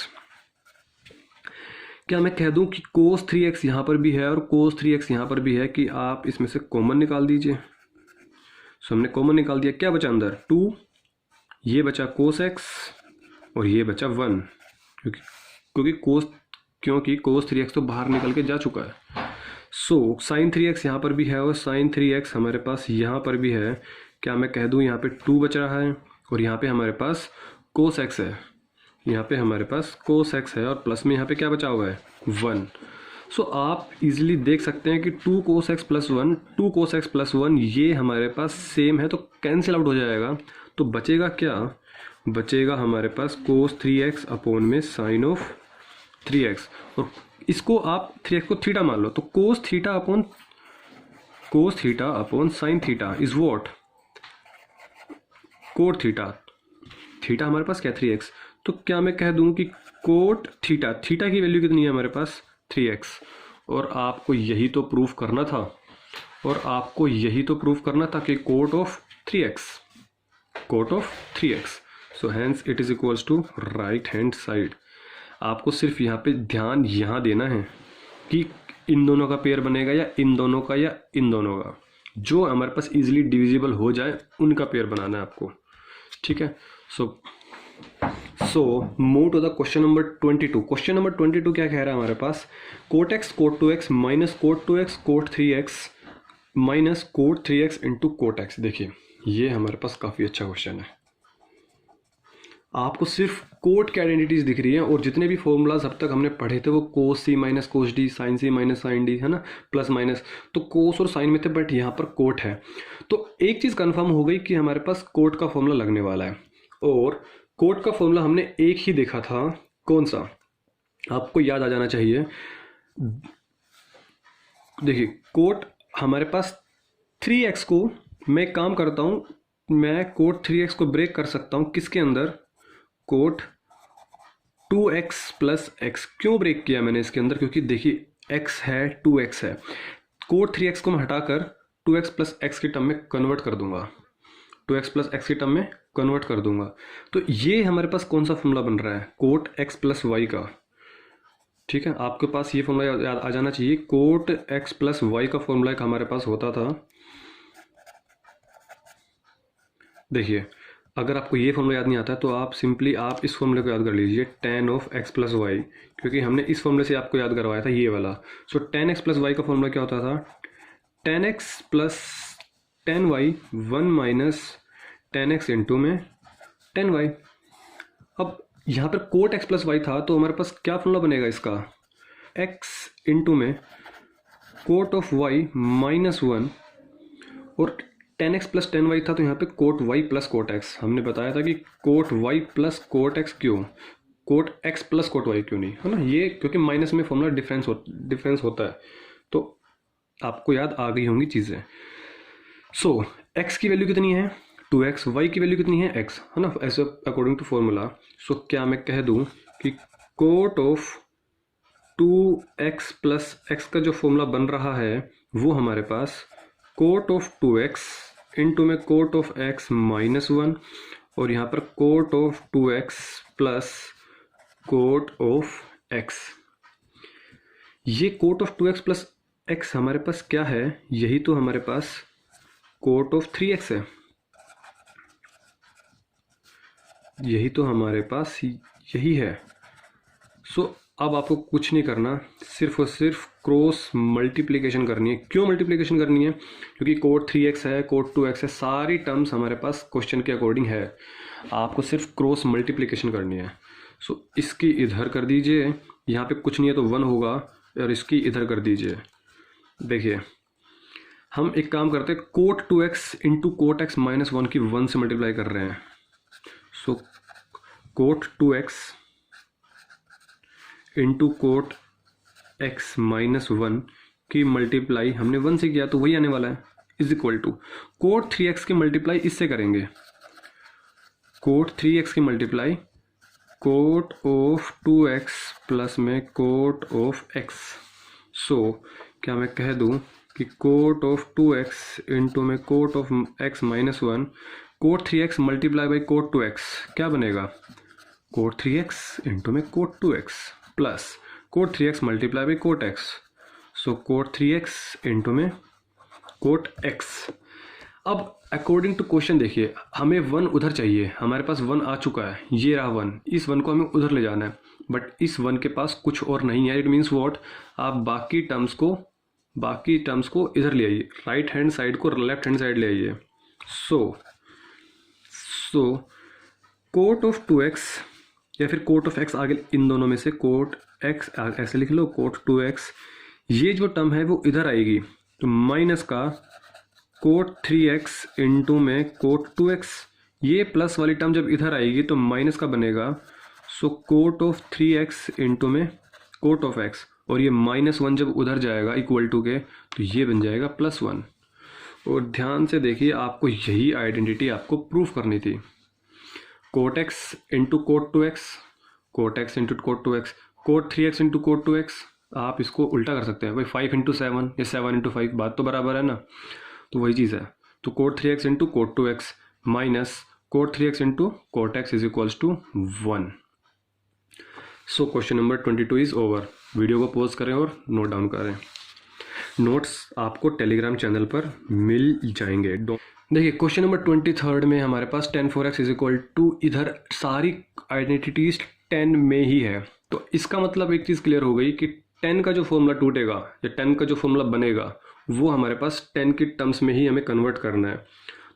क्या मैं कह दूं कि cos 3x यहाँ पर भी है और cos 3x यहाँ पर भी है कि आप इसमें से कॉमन निकाल दीजिए। सो हमने कॉमन निकाल दिया, क्या बचा अंदर 2, ये बचा cos x और ये बचा 1, क्योंकि cos 3x तो बाहर निकल के जा चुका है। सो sin 3x यहाँ पर भी है और sin 3x हमारे पास यहाँ पर भी है। क्या मैं कह दूँ यहाँ पे 2 बच रहा है और यहाँ पे हमारे पास cos x है, यहाँ पे हमारे पास cos x है और प्लस में यहाँ पे क्या बचा हुआ है 1। सो आप इजीली देख सकते हैं कि 2 cos x plus 1, 2 cos x plus 1 ये हमारे पास सेम है तो कैंसिल आउट हो जाएगा। तो बचेगा क्या, बचेगा हमारे पास cos 3x अपॉन में sin ऑफ 3x, और इसको आप 3x को थीटा मान लो, तो cos theta upon sin theta is what cot theta, theta हमारे पास क्या 3x, तो क्या मैं कह दूं कि कोट थीटा, थीटा की वैल्यू कितनी है हमारे पास 3x, और आपको यही तो प्रूफ करना था, कि cot of 3x, so hence it is equals to right hand side. आपको सिर्फ यहाँ पे ध्यान यहाँ देना है कि इन दोनों का पेयर बनेगा या इन दोनों का या इन दोनों का, जो हमारे पास इजीली डिविजिबल हो जाए उनका पेयर बनाना है आपको, ठीक है। So move to the question number 22। Question number 22 क्या कह रहा है हमारे पास, cot x cot 2x minus cot 2x cot 3x minus cot 3x into cot x। देखिए ये हमारे पास काफ़ी अच्छा क्वेश्चन है। आपको सिर्फ कोट की आइडेंटिटीज दिख रही हैं और जितने भी फॉर्मूलाज अब तक हमने पढ़े थे वो cos c minus cos d, sin c minus sin d, है ना, प्लस माइनस, तो cos और sin में थे बट यहाँ पर कोट है। तो एक चीज़ कंफर्म हो गई कि हमारे पास कोट का फॉर्मूला लगने वाला है, और कोट का फॉर्मूला हमने एक ही देखा था, कौन सा आपको याद आ जाना चाहिए। देखिए कोट हमारे पास 3x को मैं काम करता हूँ, मैं कोट 3x को ब्रेक कर सकता हूँ किसके अंदर, कोट 2x प्लस x। क्यों ब्रेक किया मैंने इसके अंदर, क्योंकि देखिए x है 2x है, कोट 3x को मैं हटाकर 2x प्लस x के टर्म में कन्वर्ट कर दूंगा, 2x प्लस x के टर्म में कन्वर्ट कर दूंगा। तो ये हमारे पास कौन सा फॉर्मूला बन रहा है, कोट x प्लस y का, ठीक है। आपके पास ये फॉर्मूला याद आ जाना चाहिए, कोट x प्लस y का फॉर्मूला एक हमारे पास होता था। देखिए अगर आपको ये फॉर्मूला याद नहीं आता तो आप सिंपली आप इस फॉर्मूले को याद कर लीजिए, tan of x plus y, क्योंकि हमने इस फॉर्मूले से आपको याद करवाया था ये वाला। सो tan x प्लस वाई का फॉर्मूला क्या होता था, tan x plus tan y 1 minus tan x into में tan y। अब यहाँ पर कोट एक्स प्लस वाई था, तो हमारे पास क्या फॉर्मूला बनेगा इसका, एक्स इंटू में cot of y minus one, और ten x plus ten y था तो यहाँ पे cot y plus cot x. हमने बताया था कि cot y plus cot x क्यों, cot x plus cot y क्यों नहीं, है ना, ये क्योंकि माइनस में फॉर्मूला डिफरेंस होता है, तो आपको याद आ गई होंगी चीज़ें। सो एक्स की वैल्यू कितनी है 2x, वाई की वैल्यू कितनी है x, है ना, ऐसे अकॉर्डिंग टू फॉर्मूला। सो क्या मैं कह दूँ कि cot of 2x plus x का जो फॉर्मूला बन रहा है वो हमारे पास कोट ऑफ 2x इंटू में cot of x minus one, और यहाँ पर cot of 2x plus cot of x। ये cot of 2x plus x हमारे पास क्या है, यही तो हमारे पास कोट ऑफ 3x है, यही तो हमारे पास यही है। सो अब आपको कुछ नहीं करना, सिर्फ और सिर्फ क्रॉस मल्टीप्लिकेशन करनी है। क्यों मल्टीप्लिकेशन करनी है, क्योंकि कोट 3x है, कोट 2x है, सारी टर्म्स हमारे पास क्वेश्चन के अकॉर्डिंग है, आपको सिर्फ क्रॉस मल्टीप्लिकेशन करनी है। सो इसकी इधर कर दीजिए, यहाँ पे कुछ नहीं है तो 1 होगा, और इसकी इधर कर दीजिए। देखिए हम एक काम करते हैं, cot 2x into cot x minus one की 1 से मल्टीप्लाई कर रहे हैं। So cot 2x into cot x minus one की मल्टीप्लाई हमने 1 से किया तो वही आने वाला है, is equal to coat 3x की मल्टीप्लाई इससे करेंगे, कोट 3x की multiply cot of 2x plus में कोट ऑफ x। सो क्या मैं कह दूं कि कोट ऑफ 2x इंटू में cot of x minus one, cot 3x multiply by cot 2x क्या बनेगा, कोट 3x इंटू में cot 2x plus cot 3x multiply by cot x। So cot 3x into में cot x। अब according to question देखिए, हमें 1 उधर चाहिए, हमारे पास 1 आ चुका है, ये रहा 1, इस 1 को हमें उधर ले जाना है, बट इस 1 के पास कुछ और नहीं है। इट मीन्स व्हाट, आप बाकी टर्म्स को इधर ले आइए, राइट हैंड साइड को लेफ्ट हैंड साइड ले आइए। सो कोट ऑफ 2x या फिर कोट ऑफ x, आगे इन दोनों में से कोट x ऐसे लिख लो, कोट 2x, ये जो टर्म है वो इधर आएगी, तो माइनस का कोट 3x इंटू में कोट 2x, ये प्लस वाली टर्म जब इधर आएगी तो माइनस का बनेगा। सो कोट ऑफ 3x इंटू में कोट ऑफ x, और ये माइनस वन जब उधर जाएगा इक्वल टू के, तो ये बन जाएगा +1। और ध्यान से देखिए, आपको यही आइडेंटिटी आपको प्रूफ करनी थी, cot x into cot 2x, cot x into cot 2x, cot 3x into cot 2x, आप इसको उल्टा कर सकते हैं भाई, 5 इंटू 7 या 7 इंटू 5, बात तो बराबर है ना, तो वही चीज़ है। तो cot 3x into cot 2x minus cot 3x into cot x is equals to 1। So question number 22 is over. Video को पॉज करें और नोट डाउन करें, नोट्स आपको टेलीग्राम चैनल पर मिल जाएंगे। देखिए क्वेश्चन नंबर 23 में हमारे पास tan 4x is equal to, इधर सारी आइडेंटिटीज 10 में ही है, तो इसका मतलब एक चीज़ क्लियर हो गई कि 10 का जो फॉर्मूला टूटेगा या 10 का जो फॉर्मूला बनेगा वो हमारे पास 10 की टर्म्स में ही हमें कन्वर्ट करना है।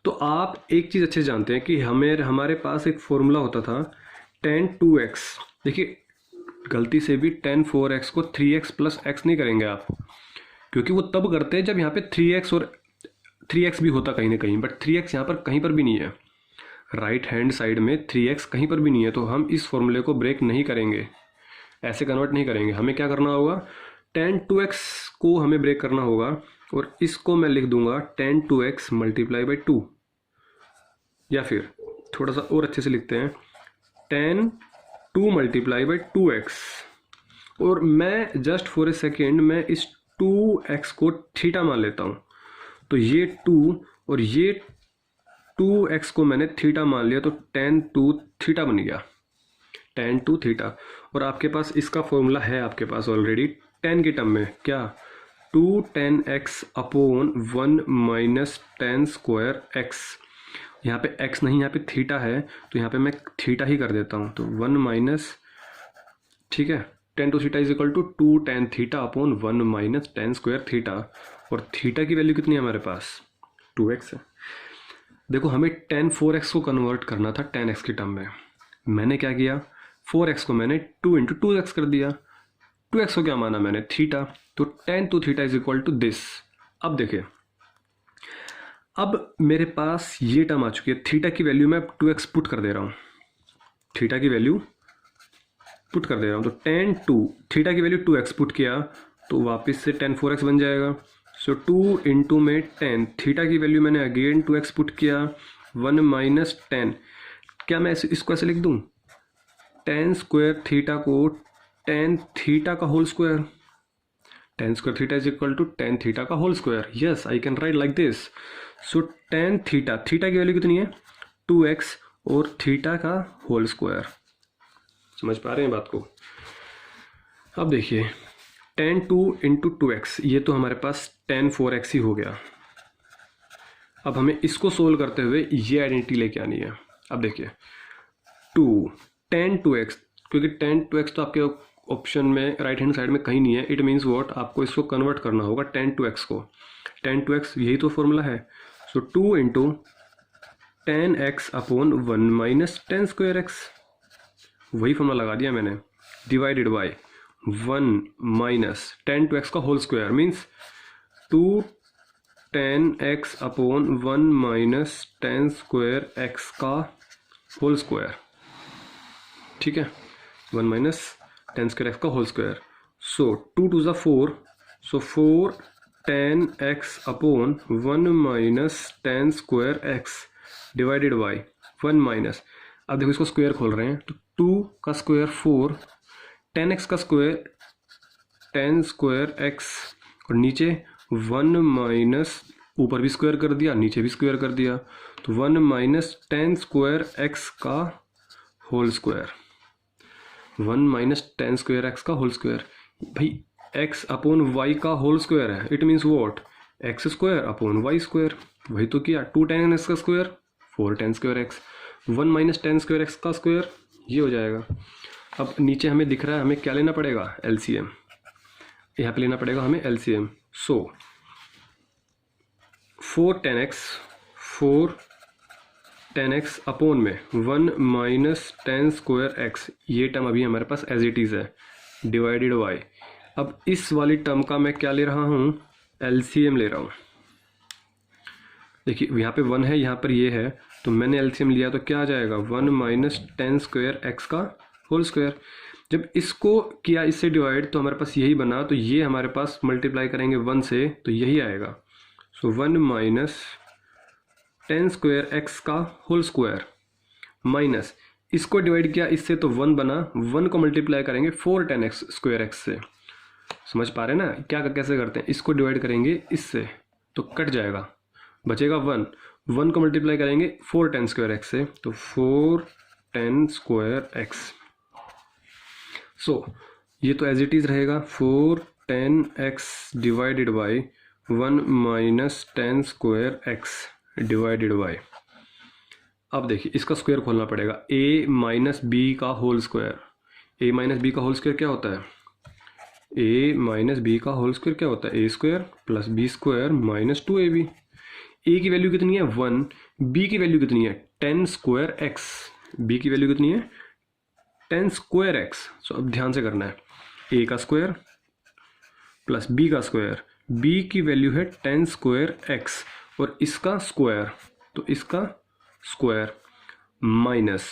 तो आप एक चीज़ अच्छे जानते हैं कि हमारे पास एक फॉर्मूला होता था tan 2x। देखिए गलती से भी tan 4x को 3x प्लस x नहीं करेंगे आप, क्योंकि वो तब करते हैं जब यहाँ पे 3x और 3x भी होता कहीं ना कहीं, बट 3x यहाँ पर कहीं पर भी नहीं है, राइट हैंड साइड में 3x कहीं पर भी नहीं है, तो हम इस फॉर्मूले को ब्रेक नहीं करेंगे, ऐसे कन्वर्ट नहीं करेंगे। हमें क्या करना होगा, tan 2x को हमें ब्रेक करना होगा, और इसको मैं लिख दूंगा tan 2x मल्टीप्लाई बाई 2, या फिर थोड़ा सा और अच्छे से लिखते हैं tan 2 मल्टीप्लाई बाई 2x, और मैं जस्ट फॉर ए सेकेंड मैं इस 2x को थीटा मान लेता हूँ, तो ये 2 और ये 2x को मैंने थीटा मान लिया, तो tan 2 थीटा बन गया, tan 2 थीटा। और आपके पास इसका फॉर्मूला है आपके पास ऑलरेडी tan की टर्म में, क्या 2 tan x upon 1 minus tan square x, यहाँ पे x नहीं, यहाँ पे थीटा है, तो यहाँ पे मैं थीटा ही कर देता हूँ, तो 1 माइनस, ठीक है, tan 2 theta is equal to 2 tan theta upon 1 minus tan square theta, और थीटा की वैल्यू कितनी है हमारे पास 2x है। देखो हमें tan 4x को कन्वर्ट करना था tan x की टर्म में, मैंने क्या किया, 4x को मैंने 2 इंटू 2x कर दिया, 2x को क्या माना मैंने थीटा, तो tan 2 theta is equal to this. अब देखिए, अब मेरे पास ये टर्म आ चुकी है, थीटा की वैल्यू मैं 2x पुट कर दे रहा हूँ, थीटा की वैल्यू पुट कर दे रहा हूँ, तो tan 2 थीटा की वैल्यू 2x पुट किया तो वापस से tan 4x बन जाएगा। सो 2 इंटू में tan थीटा की वैल्यू मैंने अगेन 2x पुट किया, 1 माइनस tan, क्या मैं इसको ऐसे लिख दूँ, tan स्क्वायर थीटा को tan थीटा का whole square, tan square theta is equal to tan theta का whole square, yes I can write like this. So tan theta, theta की वैल्यू कितनी है 2x और थीटा का होल स्क्वायर, समझ पा रहे हैं बात को। अब देखिए tan 2 इंटू 2x, ये तो हमारे पास tan 4x ही हो गया। अब हमें इसको सोल्व करते हुए ये आइडेंटिटी लेके आनी है। अब देखिए 2 tan 2x, क्योंकि tan 2x तो आपके ऑप्शन में राइट हैंड साइड में कहीं नहीं है, इट मीन्स व्हाट, आपको इसको कन्वर्ट करना होगा tan 2x को, tan 2x यही तो फॉर्मूला है। So 2 into tan x upon 1 minus tan square x, वही फॉर्मूला लगा दिया मैंने, divided by 1 minus tan 2x का whole square means 2 tan x upon 1 minus tan square x का होल स्क्वायर, ठीक है, 1 माइनस tan स्क्वायर x का whole square. So 2 two ज़ा 4, so 4 tan x upon 1 minus tan square x divided by 1 minus, अब देखो इसको square खोल रहे हैं तो 2 का स्क्वायर 4, tan x का स्क्वायर tan स्क्वायर x, और नीचे 1 माइनस, ऊपर भी स्क्वायर कर दिया नीचे भी स्क्वायर कर दिया, तो 1 माइनस tan स्क्वायर x का whole square, 1 minus tan square x का होल स्क्वायर, भाई x अपॉन y का होल स्क्वायर है, it means what, x square upon y square, वही तो किया, 2 tan x का square 4 tan square x, 1 minus tan square x का square, ये हो जाएगा। अब नीचे हमें दिख रहा है, हमें क्या लेना पड़ेगा LCM, यहाँ पे लेना पड़ेगा हमें LCM। सो 4 tan x अपॉन में 1 माइनस tan स्क्वायर x, ये टर्म अभी हमारे पास एज इट इज़ है, डिवाइडेड बाय, अब इस वाली टर्म का मैं क्या ले रहा हूँ LCM ले रहा हूँ। देखिए यहाँ पे 1 है, यहाँ पर ये है, तो मैंने LCM लिया तो क्या आ जाएगा 1 माइनस tan स्क्वायर x का होल स्क्वायर। जब इसको किया इससे डिवाइड तो हमारे पास यही बना, तो ये हमारे पास मल्टीप्लाई करेंगे 1 से तो यही आएगा। सो 1 माइनस tan स्क्वायर x का होल स्क्वायर माइनस, इसको डिवाइड किया इससे तो 1 बना, 1 को मल्टीप्लाई करेंगे 4 tan x स्क्वायर x से, समझ पा रहे हैं ना क्या कैसे करते हैं, इसको डिवाइड करेंगे इससे तो कट जाएगा, बचेगा 1 को मल्टीप्लाई करेंगे 4 tan स्क्वायर x से, तो 4 tan स्क्वायर x। सो ये तो एज इट इज़ रहेगा 4 tan x divided by 1 minus tan square x divided by, अब देखिए इसका स्क्वायर खोलना पड़ेगा, a माइनस बी का whole square, a minus b का होल स्क्वायर क्या होता है, a माइनस बी का होल स्क्वायर क्या होता है, a square plus b square minus 2ab। a की वैल्यू कितनी है 1, b की वैल्यू कितनी है tan स्क्वायर x, b की वैल्यू कितनी है tan स्क्वायर x। सो अब ध्यान से करना है, a का स्क्वायर प्लस b का स्क्वायर, b की वैल्यू है tan स्क्वायर x और इसका स्क्वायर, तो इसका स्क्वायर माइनस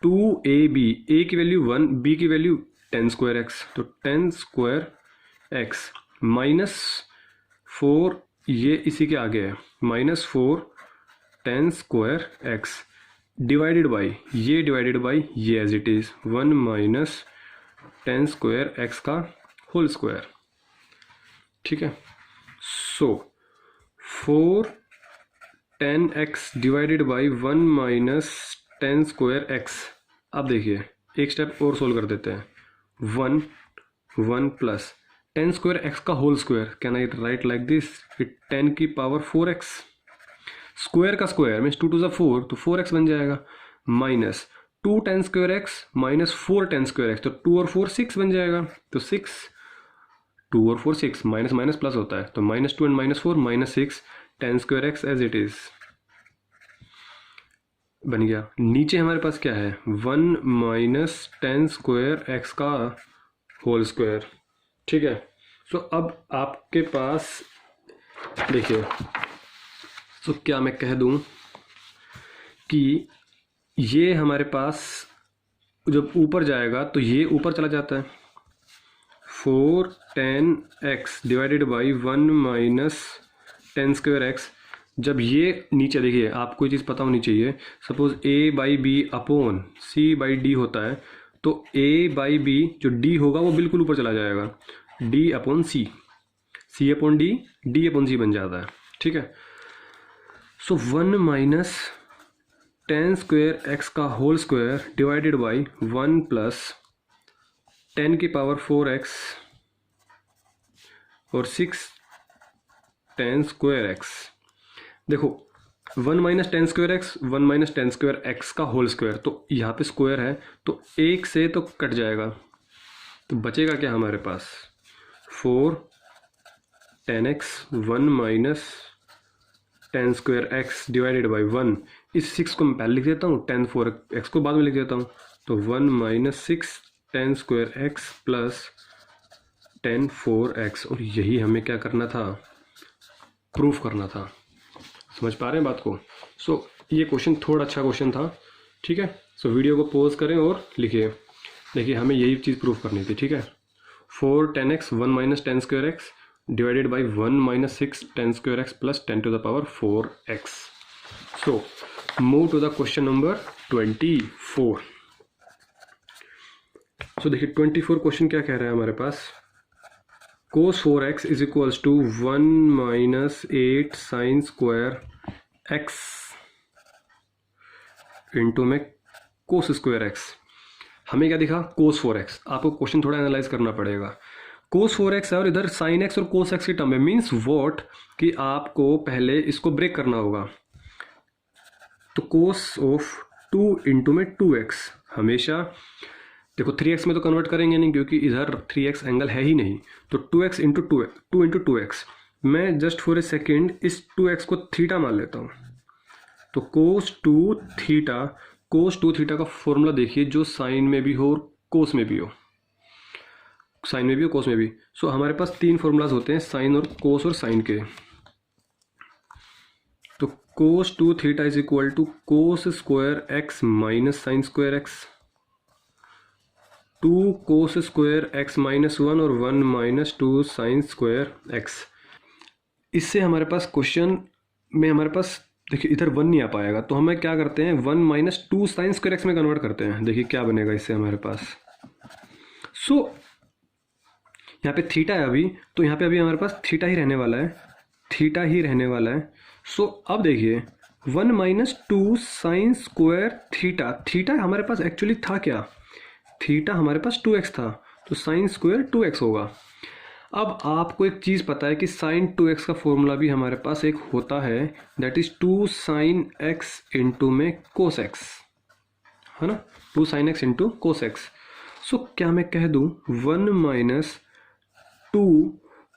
2ab, a की वैल्यू 1, b की वैल्यू tan स्क्वायर x, तो tan स्क्वायर x माइनस 4, ये इसी के आगे है, minus 4 tan square x divided by, ये डिवाइडेड बाई ये as it is 1 minus tan square x का होल स्क्वायर, ठीक है। सो 4 tan x divided by 1 minus tan square x। अब देखिए एक स्टेप और सोल्व कर देते हैं, 1 प्लस tan स्क्वायर x का whole square, can I write like this, it 10 की पावर 4x, स्क्वायर का स्क्वायर मीन्स 2 टू ज़ा 4 तो 4x बन जाएगा, minus 2 tan square x minus 4 tan square x, तो 2 और 4 6 बन जाएगा, तो 6, 2 और 4 6, माइनस माइनस प्लस होता है, तो minus 2 and minus 4 minus 6 tan square x as it is. बन गया। नीचे हमारे पास क्या है, 1 माइनस टेन स्क्वायर एक्स का होल स्क्वायर, ठीक है। सो अब आपके पास देखिए, तो क्या मैं कह दूं कि ये हमारे पास जब ऊपर जाएगा तो ये ऊपर चला जाता है, 4 10x divided by 1 minus ten square x. जब ये नीचे देखिए, आपको ये चीज़ पता होनी चाहिए, suppose a by b upon c by d होता है, तो a बाई बी जो d होगा वो बिल्कुल ऊपर चला जाएगा, d upon c, c upon d, d upon c बन जाता है, ठीक है। So 1 minus ten square x का whole square divided by 1 plus 10 की पावर 4x और 6 10 स्क्वायर एक्स। देखो 1 minus ten square x, 1 minus ten square x का होल स्क्वायर, तो यहाँ पे स्क्वायर है तो एक से तो कट जाएगा, तो बचेगा क्या हमारे पास, 4 10x 1 minus ten square x divided by 1। इस 6 को मैं पहले लिख देता हूँ, 10 4x को बाद में लिख देता हूँ, तो 1 minus 6 10 square x plus 10 4x। और यही हमें क्या करना था, प्रूफ करना था। समझ पा रहे हैं बात को। सो ये क्वेश्चन थोड़ा अच्छा क्वेश्चन था, ठीक है। सो वीडियो को पॉज करें और लिखिए। देखिए हमें यही चीज़ प्रूफ करनी थी, ठीक है। 4 10x 1 minus ten square x divided by 1 minus 6 10 square x plus 10 to the power 4x। So move to the question number 24। So देखिए 24 क्वेश्चन क्या कह रहा है हमारे पास, cos 4x is equals to 1 minus 8 sine square x into में cos square x. हमें क्या दिखा, cos 4x। आपको क्वेश्चन थोड़ा एनालाइज करना पड़ेगा। cos 4x है और इधर sin x और cos x की टर्म है, मीन्स वॉट कि आपको पहले इसको ब्रेक करना होगा। तो cos ऑफ 2 इंटू में 2x, हमेशा देखो 3x में तो कन्वर्ट करेंगे नहीं क्योंकि इधर 3x एंगल है ही नहीं, तो 2x इंटू 2 इंटू 2x। मैं जस्ट फॉर ए सेकेंड इस 2x को थीटा मान लेता हूँ, तो cos 2 थीटा, cos 2 थीटा का फॉर्मूला देखिए जो साइन में भी हो और कोस में भी हो, साइन में भी हो कोस में भी। सो हमारे पास तीन फॉर्मूलाज होते हैं, साइन और कोस और साइन के। तो cos 2 theta is equal to cos square x minus sine square x, 2 cos square x minus 1 और 1 माइनस 2 साइन स्क्वायर एक्स। इससे हमारे पास क्वेश्चन में हमारे पास देखिए इधर 1 नहीं आ पाएगा, तो हमें क्या करते हैं 1 माइनस 2 साइन स्क्वायर एक्स में कन्वर्ट करते हैं। देखिए क्या बनेगा इससे हमारे पास। सो यहाँ पे थीटा है अभी, तो यहाँ पे अभी हमारे पास थीटा ही रहने वाला है, थीटा ही रहने वाला है। सो अब देखिए 1 minus 2 sine square theta, theta हमारे पास एक्चुअली था क्या, थीटा हमारे पास 2x था, तो साइन स्क्वायर 2x होगा। अब आपको एक चीज़ पता है कि साइन 2x का फॉर्मूला भी हमारे पास एक होता है, that is 2 sine x into में कोस x, है ना, 2 sine x into cos x। So क्या मैं कह दूँ 1 माइनस 2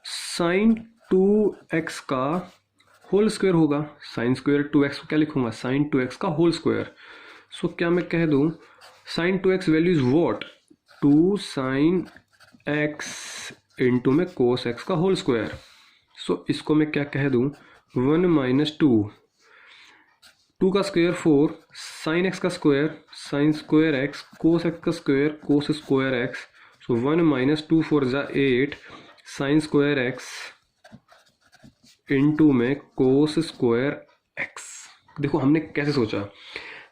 साइन 2x का होल स्क्वायर होगा, साइन स्क्वायर 2x को क्या लिखूंगा, साइन 2x का होल स्क्वायर। सो क्या मैं कह दूँ sine 2x value is what, 2 sine x into में कोस x का होल स्क्वायर। सो इसको मैं क्या कह दूँ 1 माइनस 2 का स्क्वायर 4 साइन x का square sine square x cos x का square cos square x। So 1 minus 2 4 जा 8 साइन स्क्वायर x इंटू में कोस स्क्वायर x। देखो हमने कैसे सोचा,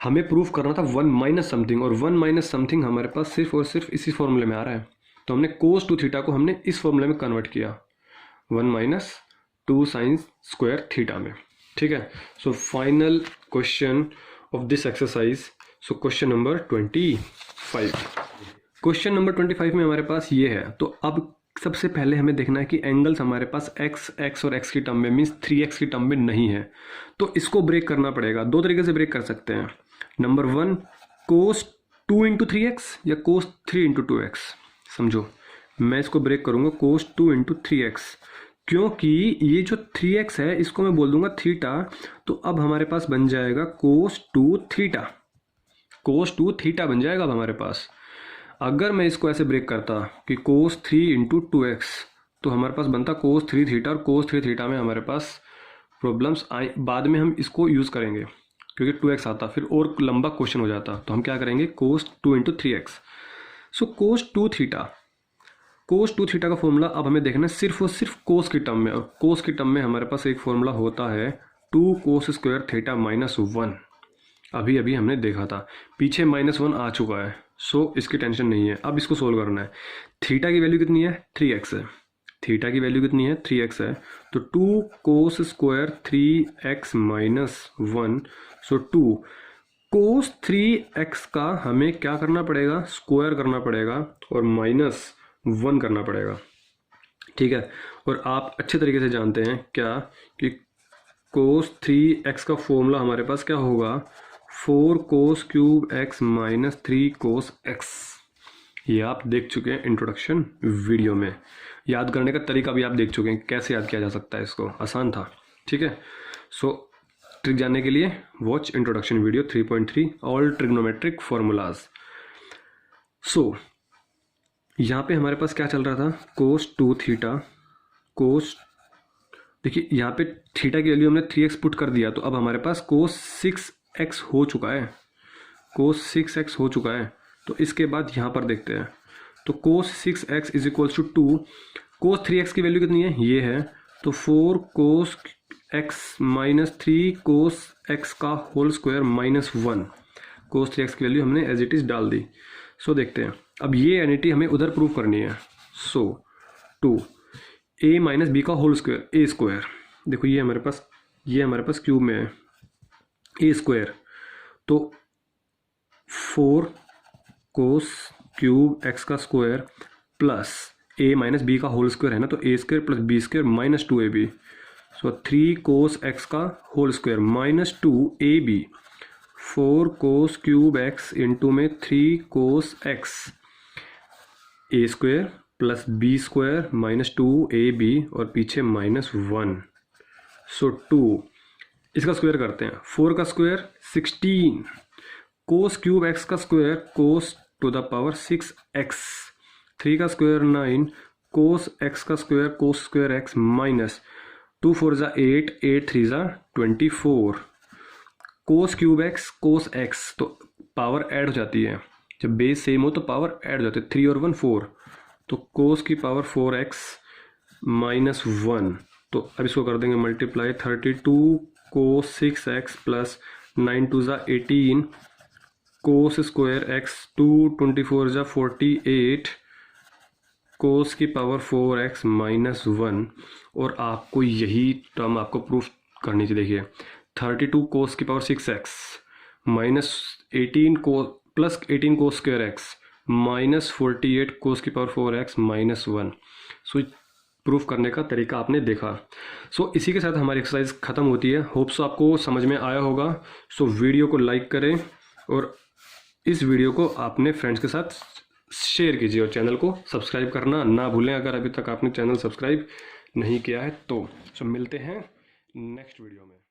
हमें प्रूफ करना था 1 माइनस समथिंग, और 1 माइनस समथिंग हमारे पास सिर्फ और सिर्फ इसी फॉर्मूले में आ रहा है, तो हमने cos 2 थीटा को हमने इस फॉर्मूले में कन्वर्ट किया 1 माइनस 2 साइन स्क्वायर थीटा में, ठीक है। So final question of this exercise, so question number 25। Question number 25 में हमारे पास ये है। तो अब सबसे पहले हमें देखना है कि एंगल्स हमारे पास x और x की टर्म में मीन्स 3x की टर्म में नहीं है, तो इसको ब्रेक करना पड़ेगा। दो तरीके से ब्रेक कर सकते हैं, नंबर 1 cos 2 इंटू 3x या cos 3 इंटू 2x। समझो मैं इसको ब्रेक करूँगा cos 2 इंटू 3x, क्योंकि ये जो 3x है इसको मैं बोल दूंगा थीटा, तो अब हमारे पास बन जाएगा cos 2 थीटा, cos 2 थीटा बन जाएगा अब हमारे पास। अगर मैं इसको ऐसे ब्रेक करता कि cos 3 इंटू 2x, तो हमारे पास बनता cos 3 थीटा, और cos 3 थीटा में हमारे पास प्रॉब्लम्स आई, बाद में हम इसको यूज़ करेंगे क्योंकि 2x आता, फिर और लंबा क्वेश्चन हो जाता। तो हम क्या करेंगे, cos 2 इंटू 3x। सो cos 2 थीटा, cos 2 थीटा का फॉर्मूला अब हमें देखना है सिर्फ और सिर्फ cos की टर्म में, और cos की टर्म में हमारे पास एक फॉर्मूला होता है 2 cos स्क्वायर थीटा माइनस 1। अभी अभी हमने देखा था, पीछे -1 आ चुका है, सो इसकी टेंशन नहीं है। अब इसको सोल्व करना है। थीटा की वैल्यू कितनी है, 3x है। थीटा की वैल्यू कितनी है, 3x है, तो 2 cos स्क्वायर 3x माइनस 1, सो 2 cos 3x का हमें क्या करना पड़ेगा, स्क्वायर करना पड़ेगा और -1 करना पड़ेगा, ठीक है। और आप अच्छे तरीके से जानते हैं क्या कि cos 3x का फॉर्मूला हमारे पास क्या होगा, 4 cos cube x minus 3 cos x। ये आप देख चुके हैं इंट्रोडक्शन वीडियो में। याद करने का तरीका भी आप देख चुके हैं, कैसे याद किया जा सकता है इसको, आसान था, ठीक है। सो ट्रिक जानने के लिए watch introduction video 3.3 all trigonometric formulas. So यहाँ पे हमारे पास क्या चल रहा था, cos 2 थीटा, cos, देखिए यहाँ पे थीटा की वैल्यू हमने 3x पुट कर दिया, तो अब हमारे पास cos 6x हो चुका है, cos 6x हो चुका है। तो इसके बाद यहाँ पर देखते हैं, तो cos 6x is equals to 2, cos 3x की वैल्यू कितनी है, ये है, तो 4 cos x minus 3 cos x का whole square minus 1। cos 3x की वैल्यू हमने एज इट इज़ डाल दी। सो देखते हैं, अब ये एनिटी हमें उधर प्रूव करनी है। सो 2 a माइनस बी का होल स्क्वायर, ए स्क्वायर, देखो ये हमारे पास क्यूब में है, ए स्क्वायर, तो 4 cos क्यूब x का square plus a minus b का होल स्क्वायर है ना, तो a square plus b square minus 2ab, so 3 cos x का whole square minus 2ab, 4 cos cube x into में 3 cos x, a square plus b square minus 2ab और पीछे -1, सो 2, इसका square करते हैं, 4 का स्क्वायर 16, cos क्यूब x का square cos to the power 6x, 3 का स्क्वायर 9, cos x का square cos square x minus 2 4 ज़ा 8, 8 3 ज़ा 24, cos cube x cos x, तो पावर ऐड हो जाती है, जब बेस सेम हो तो पावर ऐड हो जाती है, 3 और 1 4, तो cos की पावर 4x माइनस 1, तो अब इसको कर देंगे मल्टीप्लाई, 32 cos 6x प्लस 9 2 ज़ा 18 cos स्क्वायर x, 2 24 ज़ा 48 cos की पावर 4x माइनस 1, और आपको यही टर्म आपको प्रूफ करनी चाहिए। देखिए 32 cos की power 6x minus 18 plus 18 cos square x minus 48 cos की पावर 4x माइनस 1। सो प्रूफ करने का तरीका आपने देखा। सो इसी के साथ हमारी एक्सरसाइज ख़त्म होती है। होप सो आपको समझ में आया होगा। सो वीडियो को लाइक करें और इस वीडियो को अपने फ्रेंड्स के साथ शेयर कीजिए, और चैनल को सब्सक्राइब करना ना भूलें अगर अभी तक आपने चैनल सब्सक्राइब नहीं किया है तो। सो मिलते हैं नेक्स्ट वीडियो में।